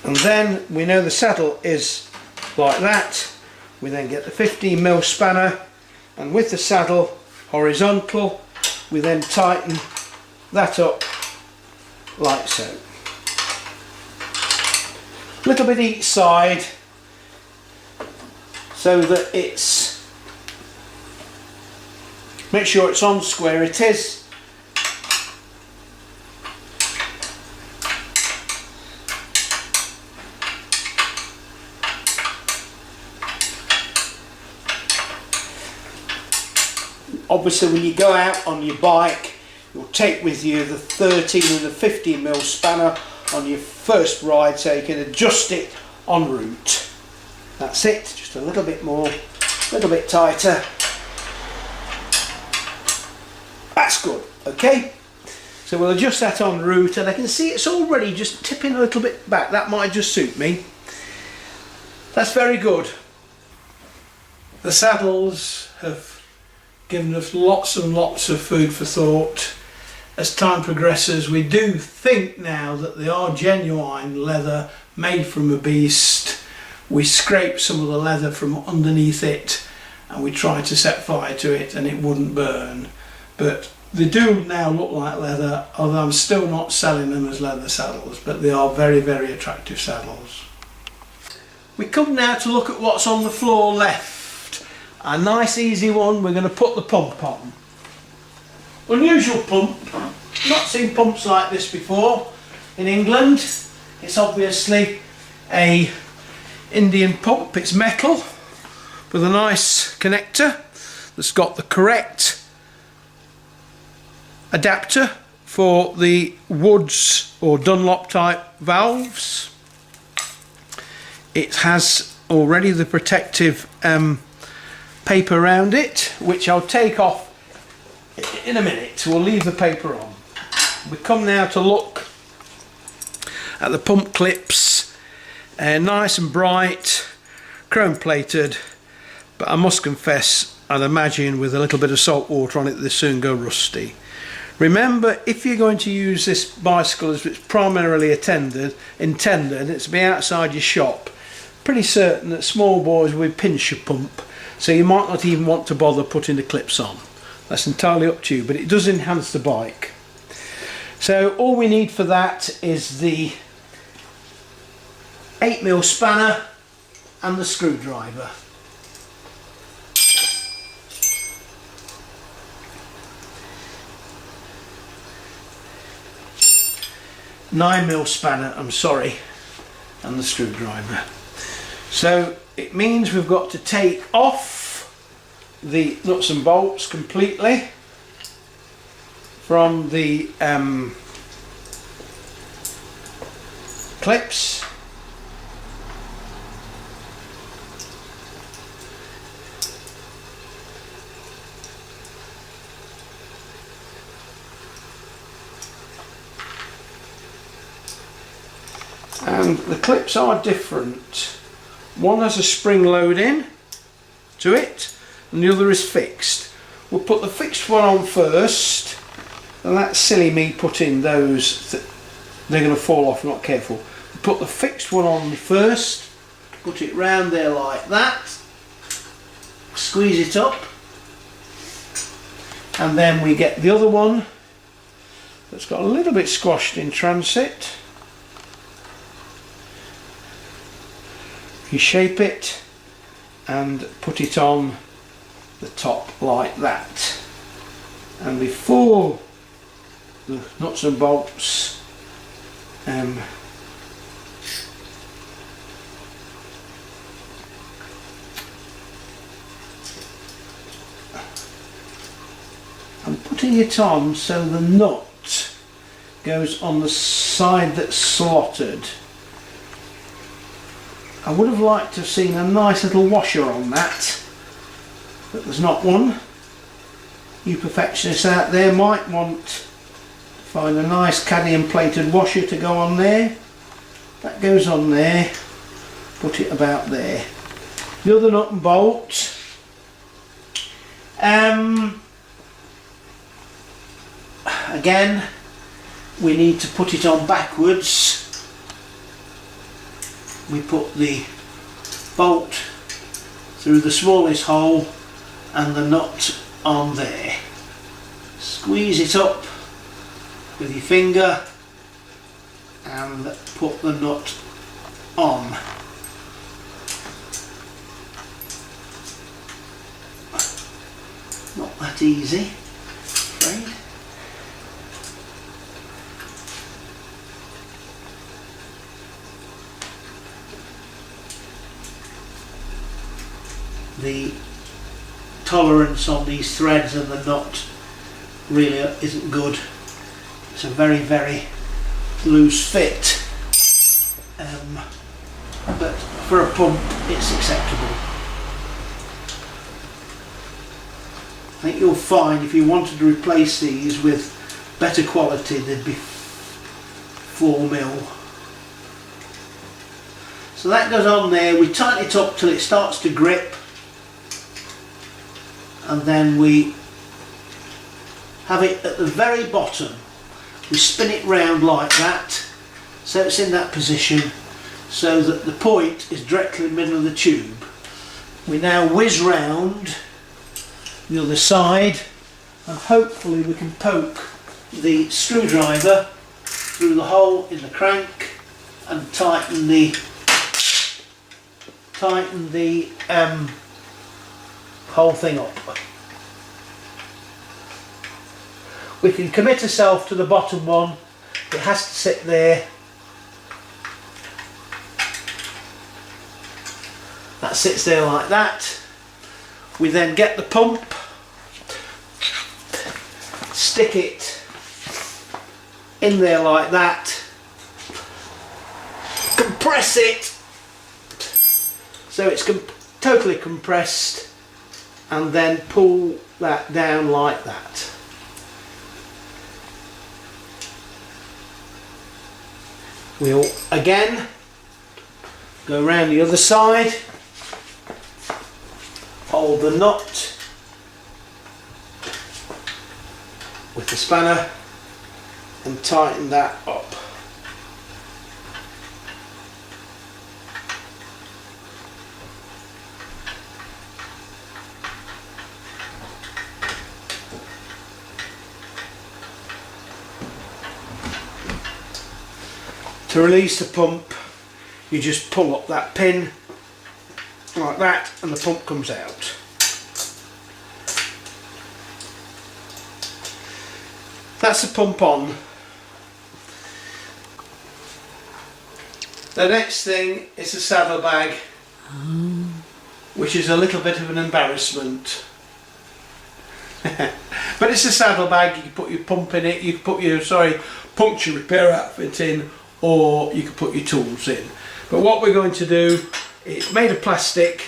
And then we know the saddle is like that. We then get the 15mm spanner, and with the saddle horizontal, we then tighten that up like so. A little bit each side, so that it's, make sure it's on square. It is. Obviously when you go out on your bike, you'll take with you the 13 and the 15mm spanner on your first ride, so you can adjust it en route. That's it, just a little bit more, a little bit tighter. That's good, okay? So we'll adjust that en route, and I can see it's already just tipping a little bit back. That might just suit me. That's very good. The saddles have given us lots and lots of food for thought. As time progresses, we do think now that they are genuine leather made from a beast. We scrape some of the leather from underneath it and we try to set fire to it and it wouldn't burn. But they do now look like leather, although I'm still not selling them as leather saddles, but they are very, very attractive saddles. We come now to look at what's on the floor left. A nice easy one. We're going to put the pump on. Unusual pump. Not seen pumps like this before in England. It's obviously a Indian pump. It's metal with a nice connector that's got the correct adapter for the Woods or Dunlop type valves. It has already the protective paper around it, which I'll take off in a minute. We'll leave the paper on. We come now to look at the pump clips. Nice and bright, chrome plated, but I must confess, I'd imagine with a little bit of salt water on it they soon go rusty. Remember, if you're going to use this bicycle as it's primarily intended, it's to be outside your shop, pretty certain that small boys will pinch your pump, so you might not even want to bother putting the clips on. That's entirely up to you, but it does enhance the bike. So all we need for that is the 8mm spanner and the screwdriver. $9mm spanner, I'm sorry, and the screwdriver. So it means we've got to take off the nuts and bolts completely from the clips. And the clips are different. One has a spring load in to it and the other is fixed. We'll put the fixed one on first, and that's silly me putting those, they're going to fall off, not careful. We'll put the fixed one on first, put it round there like that, squeeze it up, and then we get the other one that's got a little bit squashed in transit. You shape it and put it on the top like that, and before the nuts and bolts I'm putting it on so the nut goes on the side that's slotted. I would have liked to have seen a nice little washer on that, but there's not one. You perfectionists out there might want to find a nice cadmium plated washer to go on there. That goes on there, put it about there. The other nut and bolt, again we need to put it on backwards. We put the bolt through the smallest hole and the nut on there. Squeeze it up with your finger and put the nut on. Not that easy, I'm afraid. The tolerance on these threads and the nut really isn't good. It's a very, very loose fit, but for a pump it's acceptable. I think you'll find if you wanted to replace these with better quality, they'd be 4mm. So that goes on there. We tighten it up till it starts to grip, and then we have it at the very bottom. We spin it round like that, so it's in that position, so that the point is directly in the middle of the tube. We now whiz round the other side, and hopefully we can poke the screwdriver through the hole in the crank and tighten the whole thing up. We can commit ourselves to the bottom one. It has to sit there. That sits there like that. We then get the pump, stick it in there like that, compress it so it's totally compressed, and then pull that down like that. We'll again go around the other side, hold the nut with the spanner and tighten that up. To release the pump, you just pull up that pin like that and the pump comes out. That's the pump on. The next thing is the saddlebag, which is a little bit of an embarrassment. But it's a saddlebag. You can put your pump in it, you can put your puncture repair outfit in, or you can put your tools in. But what we're going to do, it's made of plastic.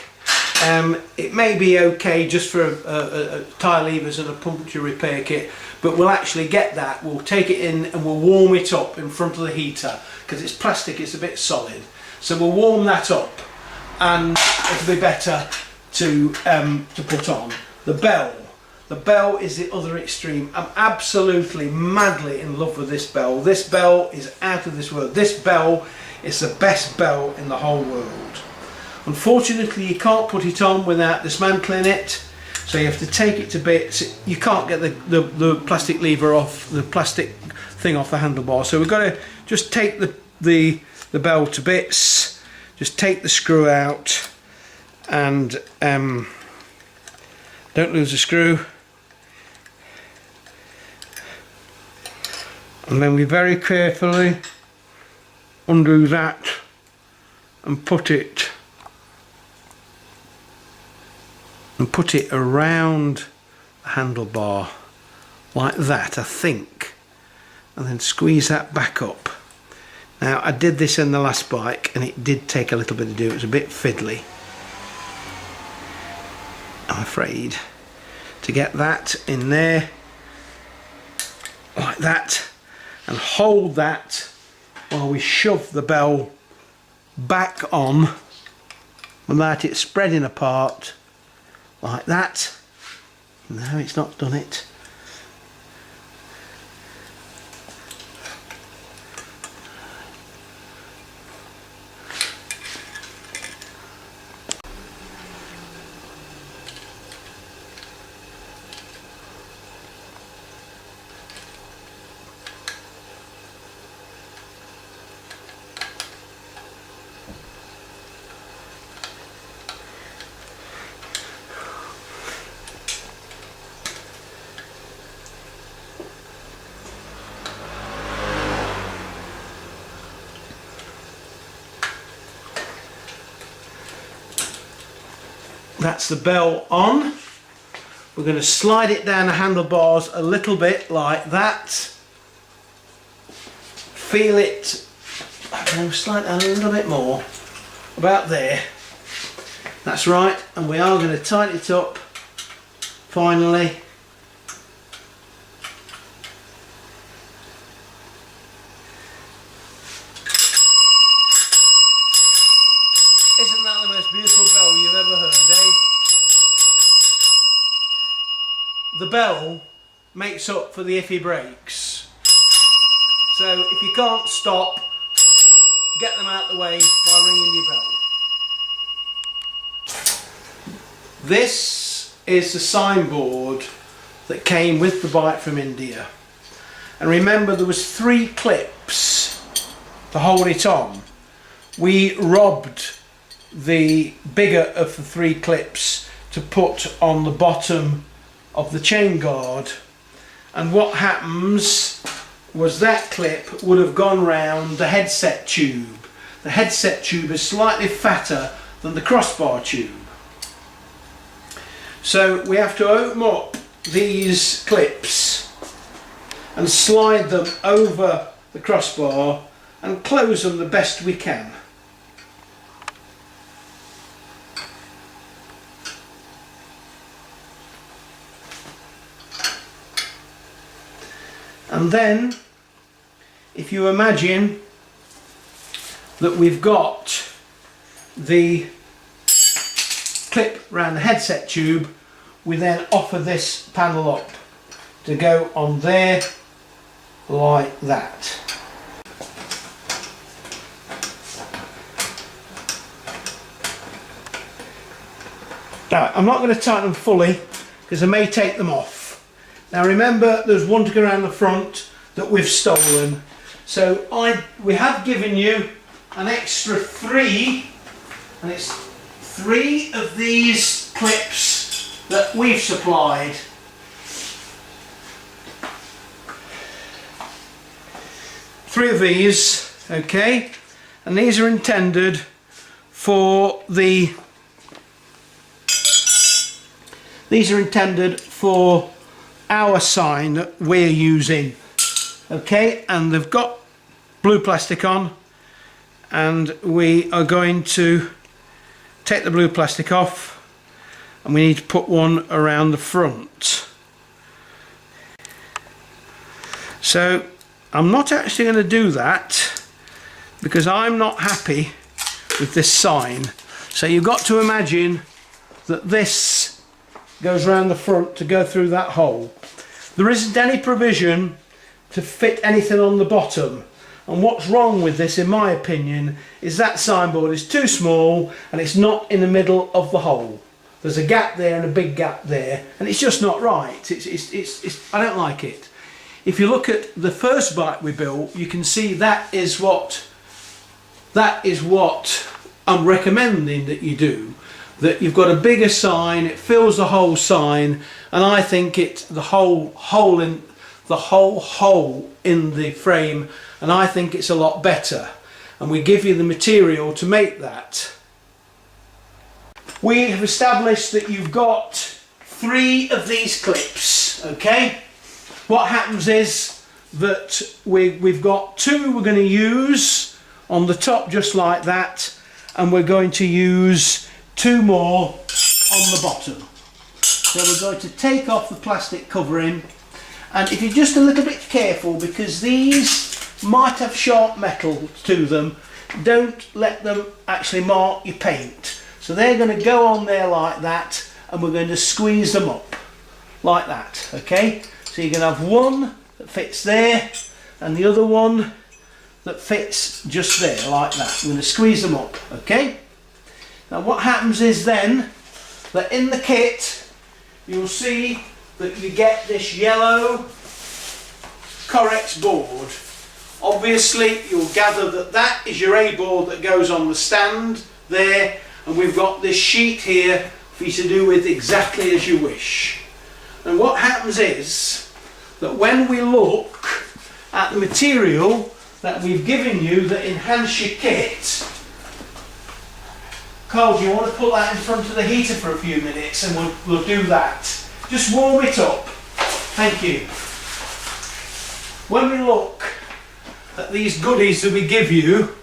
It may be okay just for a tyre levers and a puncture repair kit, but we'll actually get that, we'll take it in and we'll warm it up in front of the heater, because it's plastic, it's a bit solid. So we'll warm that up and it'll be better to put on. The bell. The bell is the other extreme. I'm absolutely madly in love with this bell. This bell is out of this world. This bell is the best bell in the whole world. Unfortunately, you can't put it on without dismantling it, so you have to take it to bits. You can't get the plastic lever off, the plastic thing off the handlebar. So we've got to just take the bell to bits, just take the screw out, and don't lose the screw. And then we very carefully undo that and put it around the handlebar like that, I think, and then squeeze that back up. Now, I did this in the last bike and it did take a little bit to do. It was a bit fiddly, I'm afraid, to get that in there like that, and hold that while we shove the bell back on without it spreading apart like that. No, it's not done it. That's the bell on. We're going to slide it down the handlebars a little bit like that. Feel it. I'm going to slide it a little bit more. About there. That's right. And we are going to tighten it up finally. the bell makes up for the if he breaks. So if you can't stop, get them out the way by ringing your bell. This is the signboard that came with the bike from India. And remember, there was 3 clips to hold it on. We robbed the bigger of the 3 clips to put on the bottom of the chain guard, and what happens was that clip would have gone round the headset tube. The headset tube is slightly fatter than the crossbar tube, so we have to open up these clips and slide them over the crossbar and close them the best we can. And then, if you imagine that we've got the clip around the headset tube, we then offer this panel up to go on there like that. Now, I'm not going to tighten them fully because I may take them off. Now remember, there's one to go around the front that we've stolen. So we have given you an extra 3, and it's 3 of these clips that we've supplied. Three of these, okay, and these are intended for our sign that we're using, okay, and they've got blue plastic on, and we are going to take the blue plastic off, and we need to put one around the front. So I'm not actually going to do that because I'm not happy with this sign. So you've got to imagine that this goes around the front to go through that hole. There isn't any provision to fit anything on the bottom, and what's wrong with this, in my opinion, is that signboard is too small and it's not in the middle of the hole. There's a gap there and a big gap there, and it's just not right. I don't like it. If you look at the first bike we built, you can see that is what I'm recommending that you do. That you've got a bigger sign, it fills the whole sign, and I think it's the whole hole in the frame, and I think it's a lot better. And we give you the material to make that. We have established that you've got 3 of these clips, okay? What happens is that we've got 2 we're going to use on the top just like that, and we're going to use 2 more on the bottom. So we're going to take off the plastic covering, and if you're just a little bit careful, because these might have sharp metal to them, don't let them actually mark your paint. So they're going to go on there like that, and we're going to squeeze them up like that, okay? So you're going to have one that fits there and the other one that fits just there like that. We're going to squeeze them up, okay? Now what happens is then that in the kit you'll see that you get this yellow Correx board. Obviously you'll gather that that is your A board that goes on the stand there, and we've got this sheet here for you to do with exactly as you wish. And what happens is that when we look at the material that we've given you that enhance your kit, Carl, do you want to put that in front of the heater for a few minutes, and we'll do that. Just warm it up. Thank you. When we look at these goodies that we give you,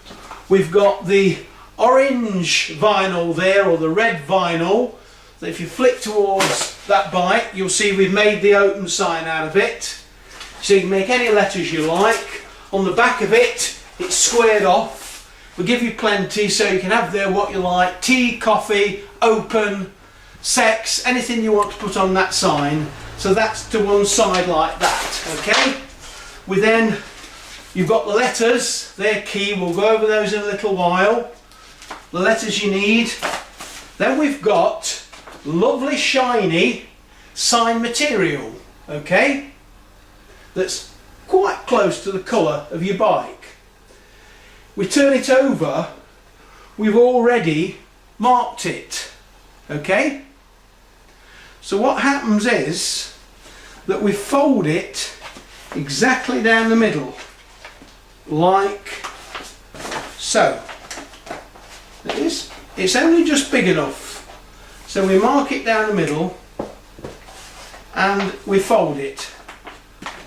we've got the orange vinyl there, or the red vinyl, that if you flick towards that bike you'll see we've made the open sign out of it, so you can make any letters you like. On the back of it, it's squared off. We give you plenty, so you can have there what you like: tea, coffee, open, sex, anything you want to put on that sign. So that's to one side like that, okay? You've got the letters, they're key, we'll go over those in a little while. The letters you need. Then we've got lovely shiny sign material, okay? That's quite close to the colour of your bike. We turn it over, we've already marked it, okay? So what happens is that we fold it exactly down the middle, like so. It's only just big enough, so we mark it down the middle and we fold it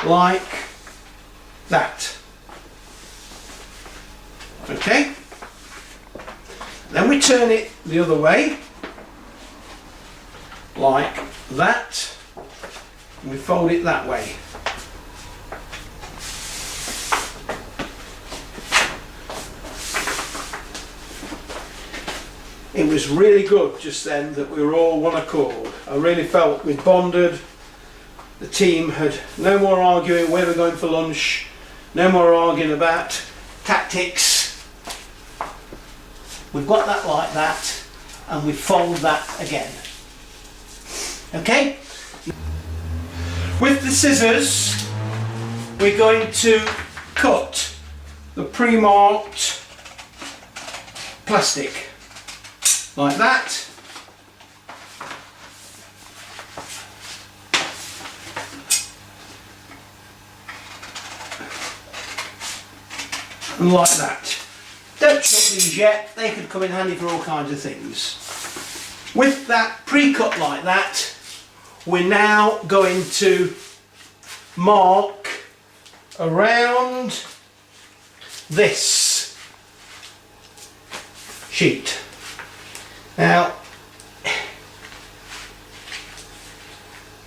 like that, okay? Then we turn it the other way like that and we fold it that way. It was really good just then that we were all one accord. I really felt we'd bonded. The team had no more arguing where we're going for lunch, no more arguing about tactics. We've got that like that and we fold that again. Okay? With the scissors we're going to cut the pre-marked plastic like that. And like that. Don't chuck these yet, they could come in handy for all kinds of things. With that pre-cut like that, we're now going to mark around this sheet. Now,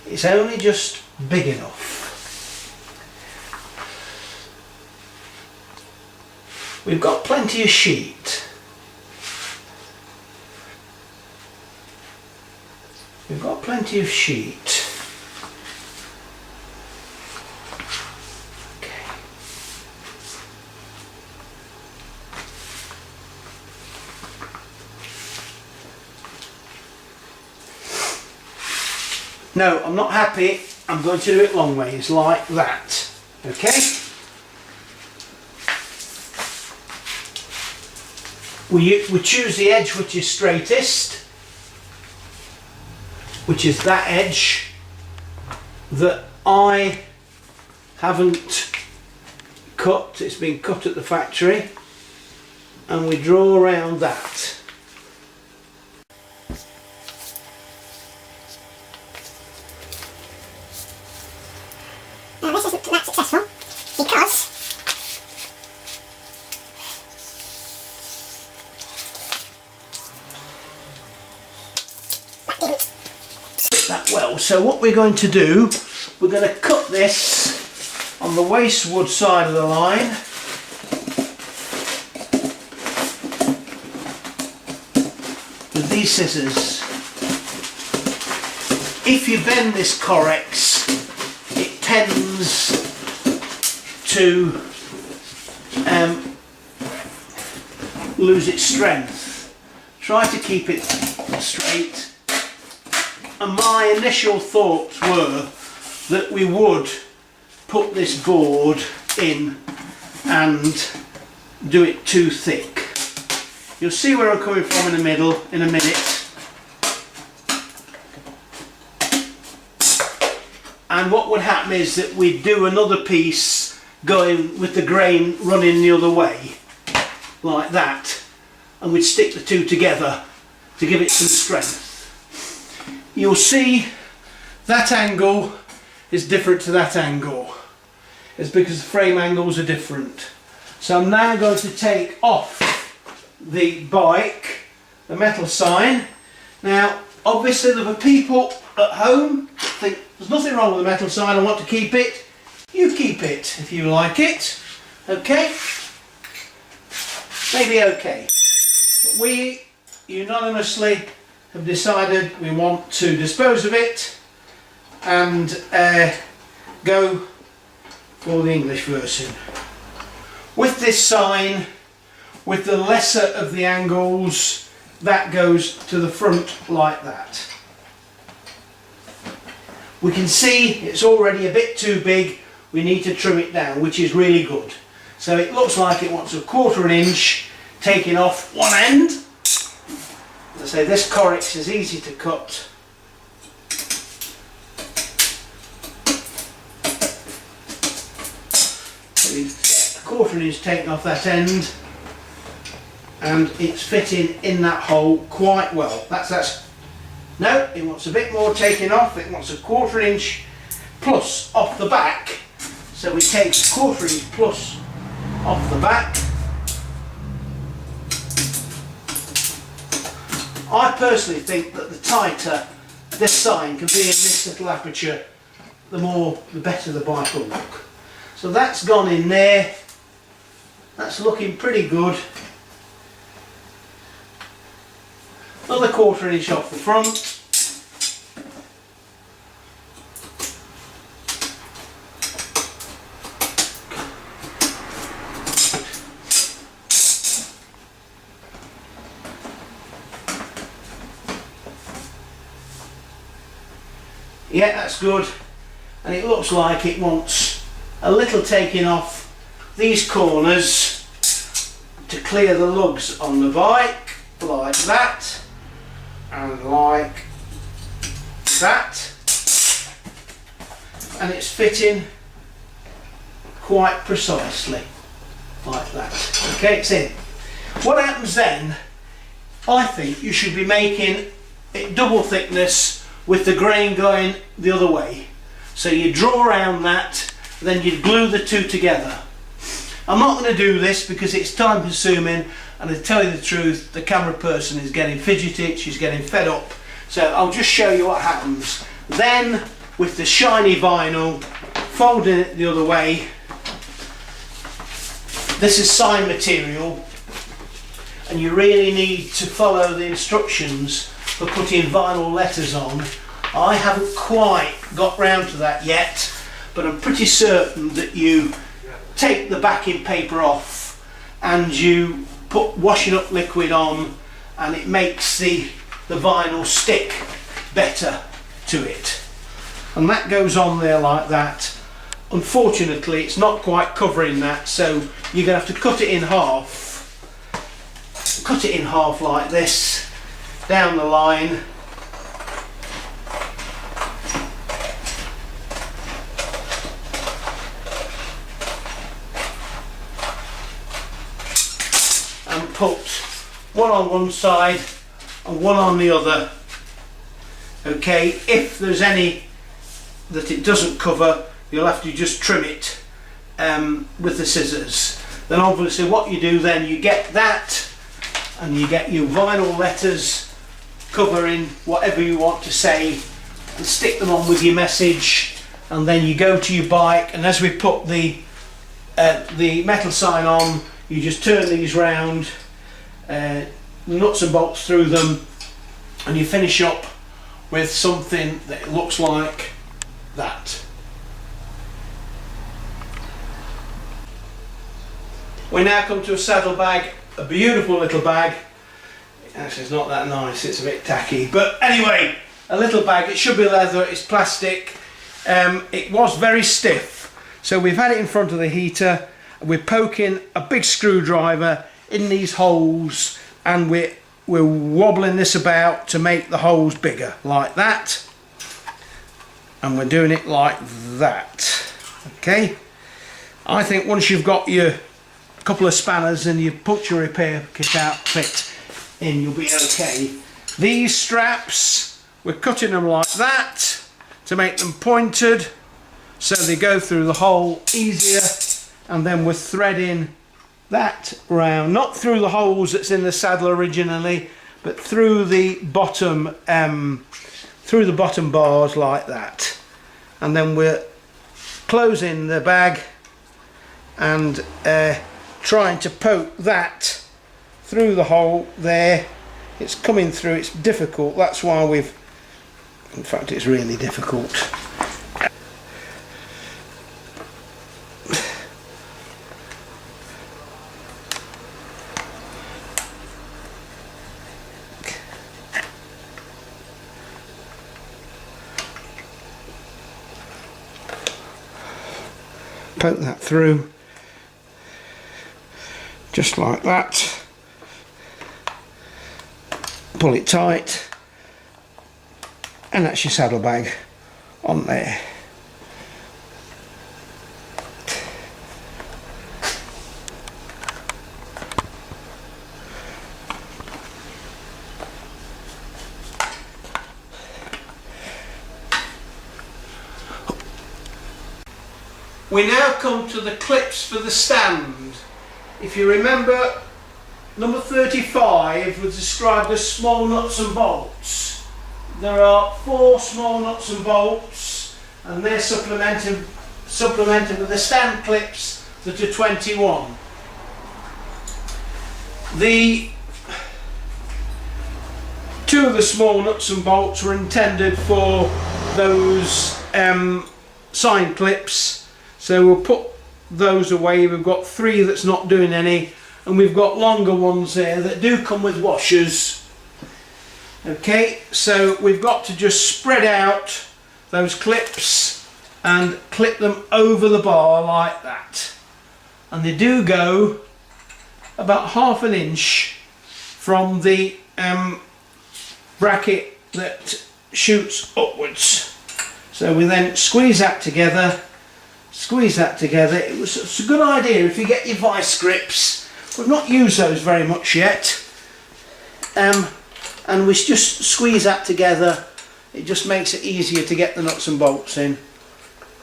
it's only just big enough. We've got plenty of sheet. We've got plenty of sheet. Okay. No, I'm not happy. I'm going to do it long ways, like that. Okay? We choose the edge which is straightest, which is that edge that I haven't cut. It's been cut at the factory, and we draw around that. Now this isn't that successful because that didn't Fit that well. So what we're going to do, we're going to cut this on the wastewood side of the line. With these scissors. If you bend this Corex, it tends to lose its strength. Try to keep it straight. And my initial thoughts were that we would put this board in and do it too thick. You'll see where I'm coming from in the middle in a minute. And what would happen is that we'd do another piece going with the grain running the other way, like that, and we'd stick the two together to give it some strength. You'll see that angle is different to that angle. It's because the frame angles are different. So I'm now going to take off the bike, the metal sign. Now obviously there are people at home think there's nothing wrong with the metal sign, I want to keep it. You keep it if you like it, okay? Maybe okay. But we unanimously have decided we want to dispose of it and go for the English version. With this sign, with the lesser of the angles, that goes to the front like that. We can see it's already a bit too big. We need to trim it down, which is really good. So it looks like it wants a 1/4 inch taking off one end. As I say, this Correx is easy to cut. So you get a 1/4 inch taken off that end, and it's fitting in that hole quite well. That's no, it wants a bit more taken off. It wants a 1/4 inch plus off the back. So we take 1/4 inch plus off the back. I personally think that the tighter this sign can be in this little aperture, the better the bike will look. So that's gone in there. That's looking pretty good. Another 1/4 inch off the front. Yeah, that's good, and it looks like it wants a little taking off these corners to clear the lugs on the bike, like that, and like that, and it's fitting quite precisely like that. Okay, it's in. What happens then, I think you should be making it double thickness with the grain going the other way. So you draw around that, then you glue the two together. I'm not going to do this because it's time consuming, and to tell you the truth, the camera person is getting fidgety, she's getting fed up. So I'll just show you what happens. Then with the shiny vinyl, folding it the other way, this is sign material, and you really need to follow the instructions for putting vinyl letters on. I haven't quite got round to that yet, but I'm pretty certain that you take the backing paper off and you put washing up liquid on, and it makes the vinyl stick better to it. And that goes on there like that. Unfortunately, it's not quite covering that, so you're going to have to cut it in half. Cut it in half like this, down the line. And put one on one side and one on the other. Okay, if there's any that it doesn't cover, you'll have to just trim it with the scissors. Then obviously what you do then, you get that, and you get your vinyl letters covering whatever you want to say, and stick them on with your message, and then you go to your bike, and as we put the metal sign on, you just turn these round, nuts and bolts through them, and you finish up with something that looks like that. We now come to a saddle bag, a beautiful little bag. Actually, it's not that nice, it's a bit tacky, but anyway, a little bag. It should be leather, it's plastic. It was very stiff, so we've had it in front of the heater. We're poking a big screwdriver in these holes, and we're wobbling this about to make the holes bigger, like that, and we're doing it like that. Okay, I think once you've got your couple of spanners and you put your repair kit outfit in, you'll be okay. These straps, we're cutting them like that to make them pointed so they go through the hole easier, and then we're threading that round, not through the holes that's in the saddle originally, but through the bottom bars like that, and then we're closing the bag and trying to poke that through the hole there. It's coming through, it's difficult, that's why in fact it's really difficult. poke that through, just like that. Pull it tight, and that's your saddlebag on there. We now come to the clips for the stand. If you remember, number 35 was described as small nuts and bolts. There are 4 small nuts and bolts, and they're supplemented with the stand clips that are 21. The 2 of the small nuts and bolts were intended for those sign clips. So we'll put those away. We've got 3 that's not doing any, and we've got longer ones there that do come with washers. Okay, so we've got to just spread out those clips and clip them over the bar like that. And they do go about ½ an inch from the bracket that shoots upwards. So we then squeeze that together. It's a good idea if you get your vice grips. We've not used those very much yet, and we just squeeze that together. It just makes it easier to get the nuts and bolts in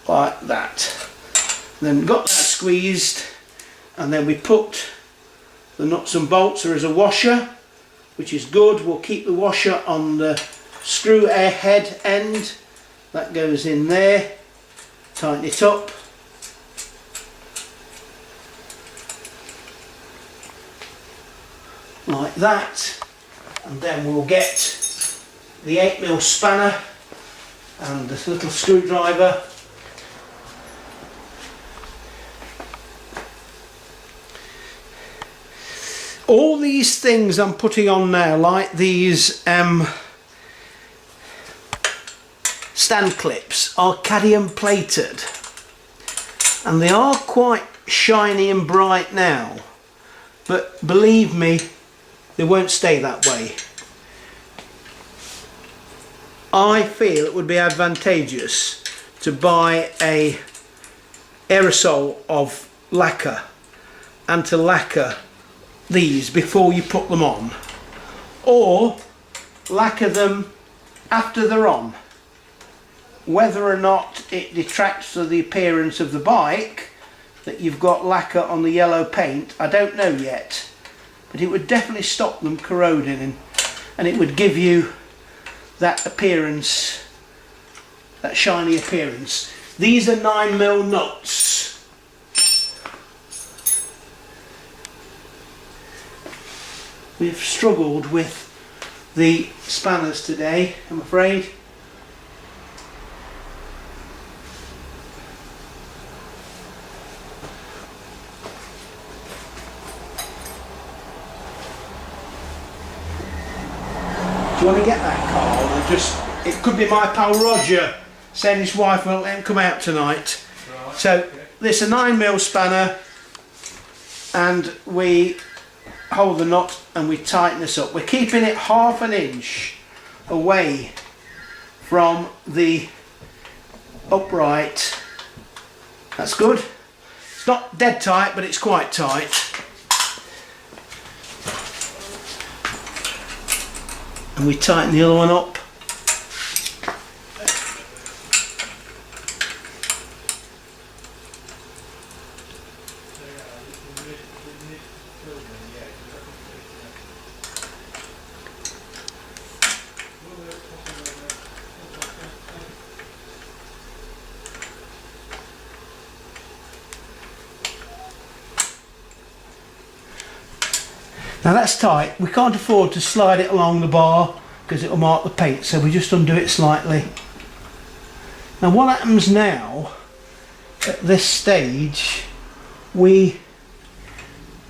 like that. Then got that squeezed, and then we put the nuts and bolts. There is a washer, which is good. We'll keep the washer on the screw head end. That goes in there. Tighten it up. Like that, and then we'll get the 8mm spanner and this little screwdriver. All these things I'm putting on now, like these stand clips, are cadmium plated, and they are quite shiny and bright now, but believe me, they won't stay that way. I feel it would be advantageous to buy a aerosol of lacquer and to lacquer these before you put them on, or lacquer them after they're on. Whether or not it detracts to the appearance of the bike that you've got lacquer on the yellow paint, I don't know yet. But it would definitely stop them corroding, and it would give you that appearance, that shiny appearance. These are 9mm nuts. We've struggled with the spanners today, I'm afraid. Do you want to get that, Carl? And it could be my pal Roger saying his wife won't let him come out tonight. Right, so okay. This is a 9mm spanner, and we hold the nut and we tighten this up. We're keeping it ½ an inch away from the upright. That's good. It's not dead tight, but it's quite tight. And we tighten the other one up. Now that's tight. We can't afford to slide it along the bar because it will mark the paint, so we just undo it slightly. Now what happens now, at this stage, we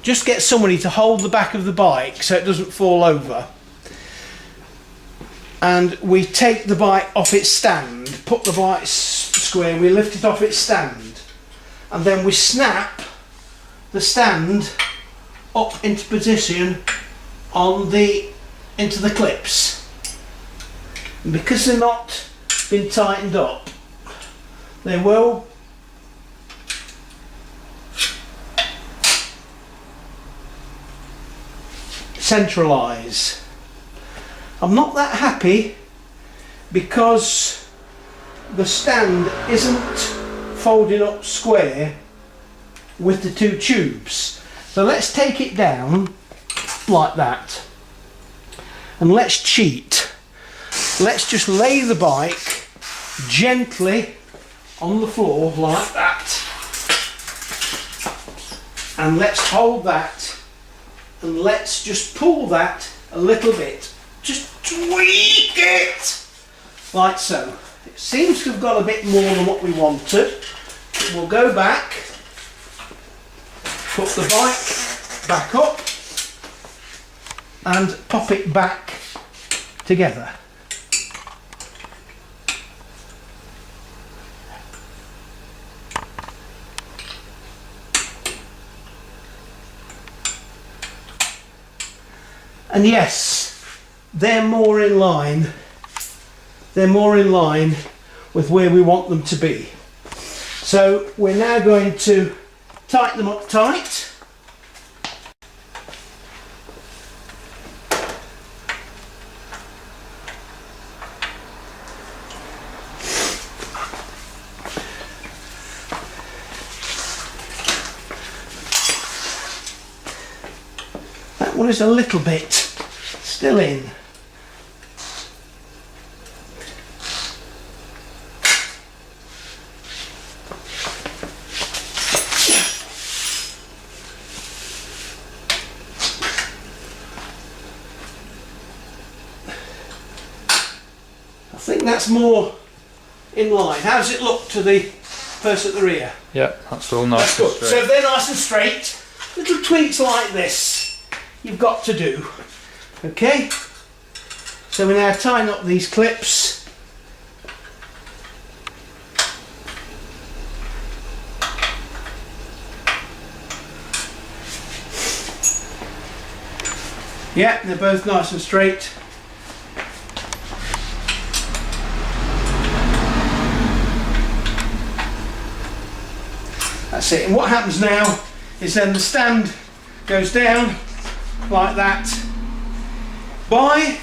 just get somebody to hold the back of the bike so it doesn't fall over, and we take the bike off its stand, put the bike square, and we lift it off its stand, and then we snap the stand up into position on into the clips. And because they're not been tightened up, they will centralise. I'm not that happy because the stand isn't folding up square with the two tubes. So let's take it down like that and let's cheat. Let's just lay the bike gently on the floor like that, and let's hold that, and let's just pull that a little bit. Just tweak it like so. It seems to have got a bit more than what we wanted. We'll go back, put the bike back up and pop it back together. And yes, they're more in line. They're more in line with where we want them to be. So we're now going to tighten them up tight. That one is a little bit still in. I think that's more in line. How does it look to the person at the rear? Yeah, that's all nice. That's good. and straight. So if they're nice and straight, little tweaks like this you've got to do. Okay? So we now tighten up these clips. Yeah, they're both nice and straight. That's it. And what happens now is then the stand goes down like that. By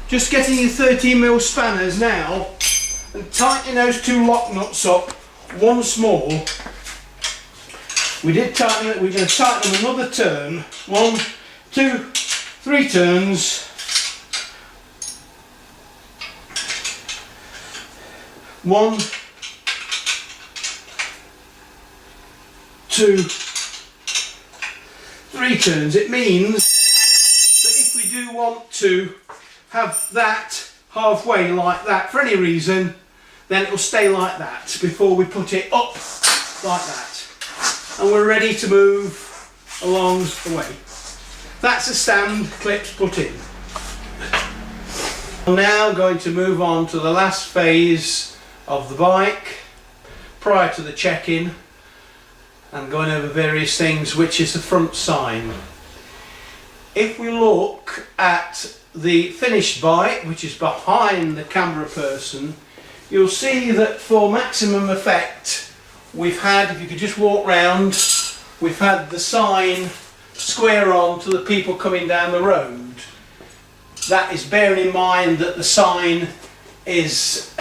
just getting your 13mm spanners now and tightening those two lock nuts up once more. We did tighten it, we're going to tighten them another turn. 1, 2, 3 turns. 1, 2, 3 turns. It means that if we do want to have that halfway like that for any reason, then it will stay like that before we put it up like that. And we're ready to move along the way. That's the stand clips put in. I'm now going to move on to the last phase of the bike prior to the check-in and going over various things, which is the front sign. If we look at the finished bike, which is behind the camera person, you'll see that for maximum effect we've had, if you could just walk round, we've had the sign square on to the people coming down the road. That is bearing in mind that the sign is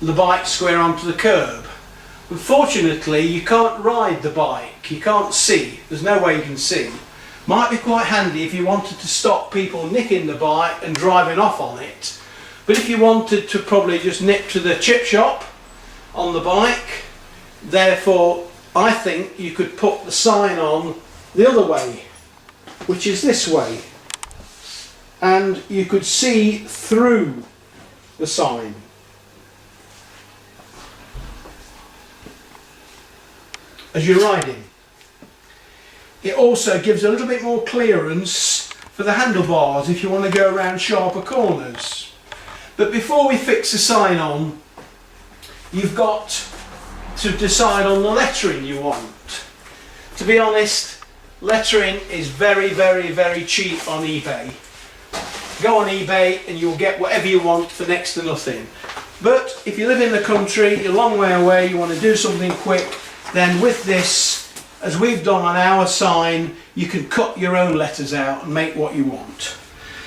the bike square onto the curb. Unfortunately, you can't ride the bike, you can't see, there's no way you can see. Might be quite handy if you wanted to stop people nicking the bike and driving off on it. But if you wanted to probably just nip to the chip shop on the bike, therefore I think you could put the sign on the other way, which is this way, and you could see through the sign. As you're riding. It also gives a little bit more clearance for the handlebars if you want to go around sharper corners. But before we fix the sign on, you've got to decide on the lettering you want. To be honest, lettering is very, very, very cheap on eBay. Go on eBay and you'll get whatever you want for next to nothing. But if you live in the country, you're a long way away, you want to do something quick, then with this, as we've done on our sign, you can cut your own letters out and make what you want.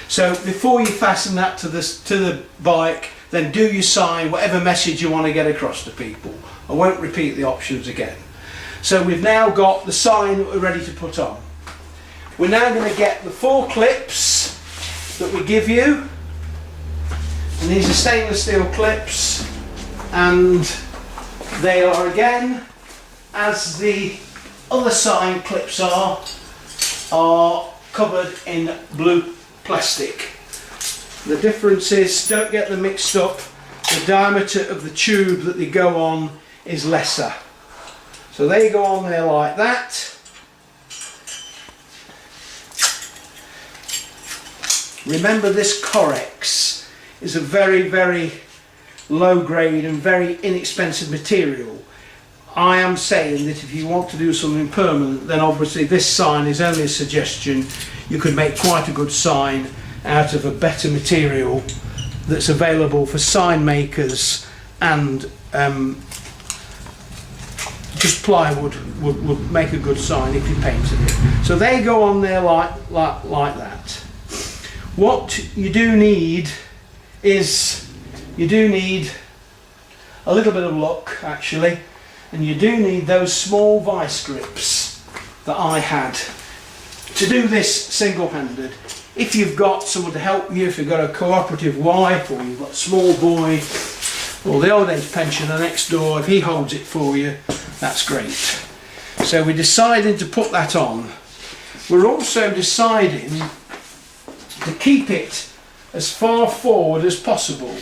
So before you fasten that to the bike, then do your sign, whatever message you want to get across to people. I won't repeat the options again. So we've now got the sign that we're ready to put on. We're now going to get the 4 clips that we give you. And these are stainless steel clips, and they are again, as the other sign clips are covered in blue plastic. The difference is, don't get them mixed up, the diameter of the tube that they go on is lesser. So they go on there like that. Remember, this Corex is a very, very low grade and very inexpensive material. I am saying that if you want to do something permanent, then obviously this sign is only a suggestion. You could make quite a good sign out of a better material that's available for sign makers, and just plywood would make a good sign if you painted it. So they go on there like that. What you do need is, you do need a little bit of luck actually, and you do need those small vice grips that I had to do this single-handed. If you've got someone to help you, if you've got a cooperative wife, or you've got a small boy, or the old age pensioner next door, if he holds it for you, that's great. So we're deciding to put that on. We're also deciding to keep it as far forward as possible.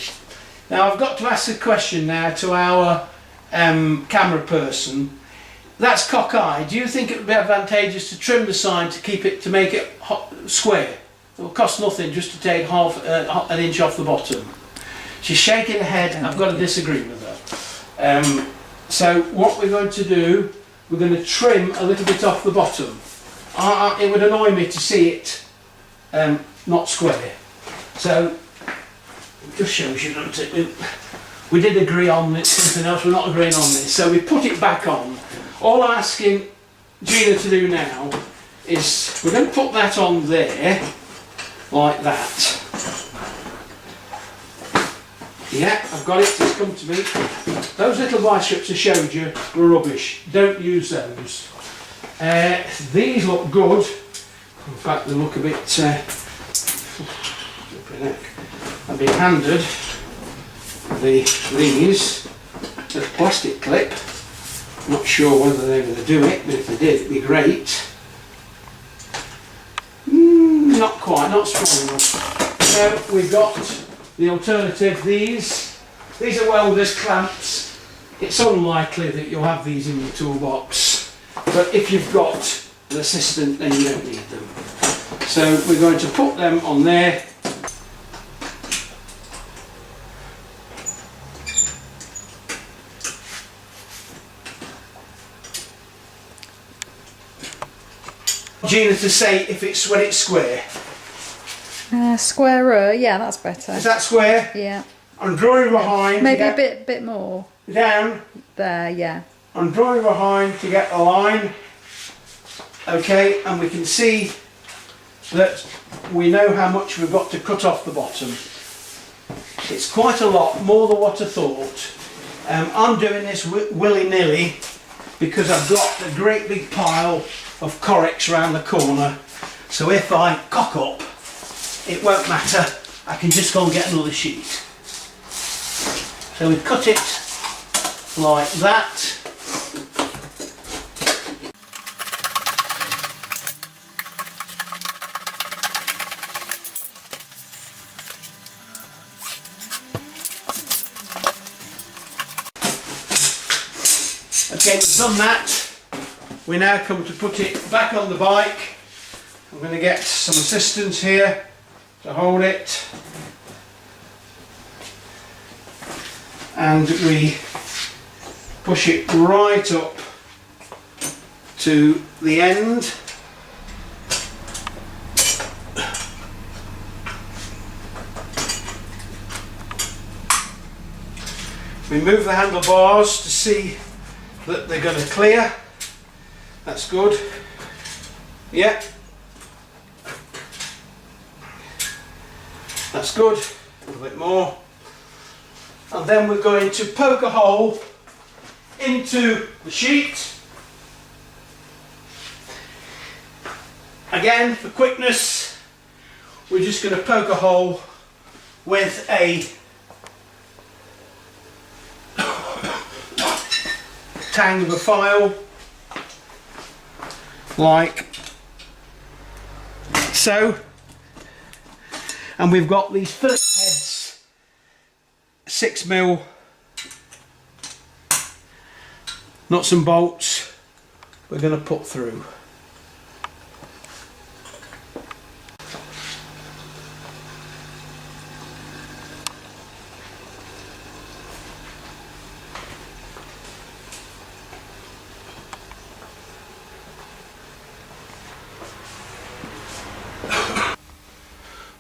Now I've got to ask a question now to our camera person. That's cockeyed. Do you think it would be advantageous to trim the sign to keep it, to make it square? It will cost nothing just to take half an inch off the bottom. She's shaking her head. I've got to disagree with her. So what we're going to do, we're going to trim a little bit off the bottom. It would annoy me to see it not square. So it just shows you, doesn't it? We did agree on something else, we're not agreeing on this. So we put it back on. All I'm asking Gina to do now is, we're going to put that on there, like that. Yeah, I've got it, it's come to me. Those little vice grips I showed you were rubbish. Don't use those. These look good. In fact, they look a bit... I've been handed these, a plastic clip. Not sure whether they're going to do it, but if they did, it'd be great. Not quite, not strong enough. So we've got the alternative. These are welders' clamps. It's unlikely that you'll have these in your toolbox, but if you've got an assistant, then you don't need them. So we're going to put them on there. Gina to say if it's when it's square. Squarer, yeah, that's better. Is that square? Yeah. I'm drawing behind. Maybe a bit more. Down. There, yeah. I'm drawing behind to get the line. Okay, and we can see that we know how much we've got to cut off the bottom. It's quite a lot, more than what I thought. I'm doing this willy-nilly because I've got a great big pile of Corex around the corner, so if I cock up, it won't matter. I can just go and get another sheet. So we cut it like that. Okay, we've done that. We now come to put it back on the bike. I'm going to get some assistance here to hold it. and we push it right up to the end. We move the handlebars to see that they're going to clear. That's good. Yeah. That's good. A little bit more. And then we're going to poke a hole into the sheet. Again, for quickness, we're just going to poke a hole with a tang of a file, like so. And we've got these Phillips heads, 6mm nuts and bolts we're going to put through.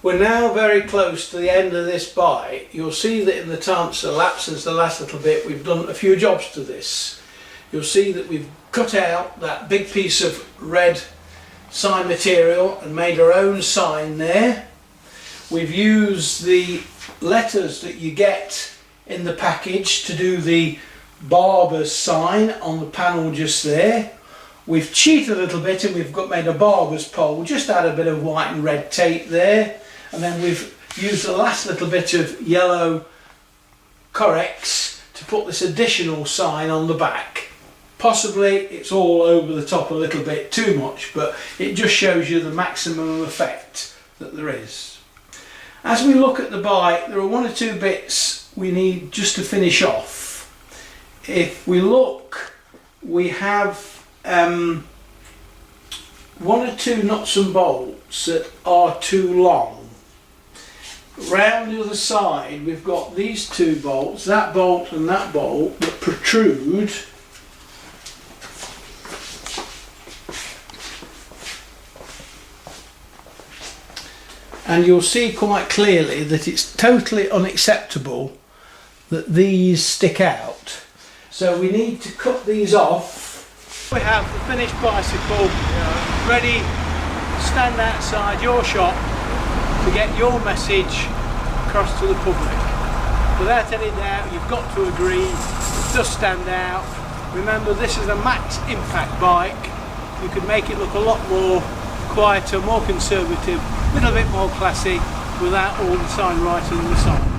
We're now very close to the end of this bite. You'll see that in the time that's elapsed since the last little bit, we've done a few jobs to this. You'll see that we've cut out that big piece of red sign material and made our own sign there. We've used the letters that you get in the package to do the barber's sign on the panel just there. We've cheated a little bit and we've made a barber's pole, just add a bit of white and red tape there. And then we've used the last little bit of yellow Correx to put this additional sign on the back. Possibly it's all over the top a little bit too much, but it just shows you the maximum effect that there is. As we look at the bite, there are one or two bits we need just to finish off. If we look, we have one or two nuts and bolts that are too long. Round the other side we've got these two bolts, that bolt and that bolt, that protrude. And you'll see quite clearly that it's totally unacceptable that these stick out. So we need to cut these off. We have the finished bicycle ready to stand outside your shop to get your message across to the public. Without any doubt, you've got to agree, it does stand out. Remember, this is a max impact bike. You can make it look a lot more quieter, more conservative, a little bit more classy without all the sign writing on the side.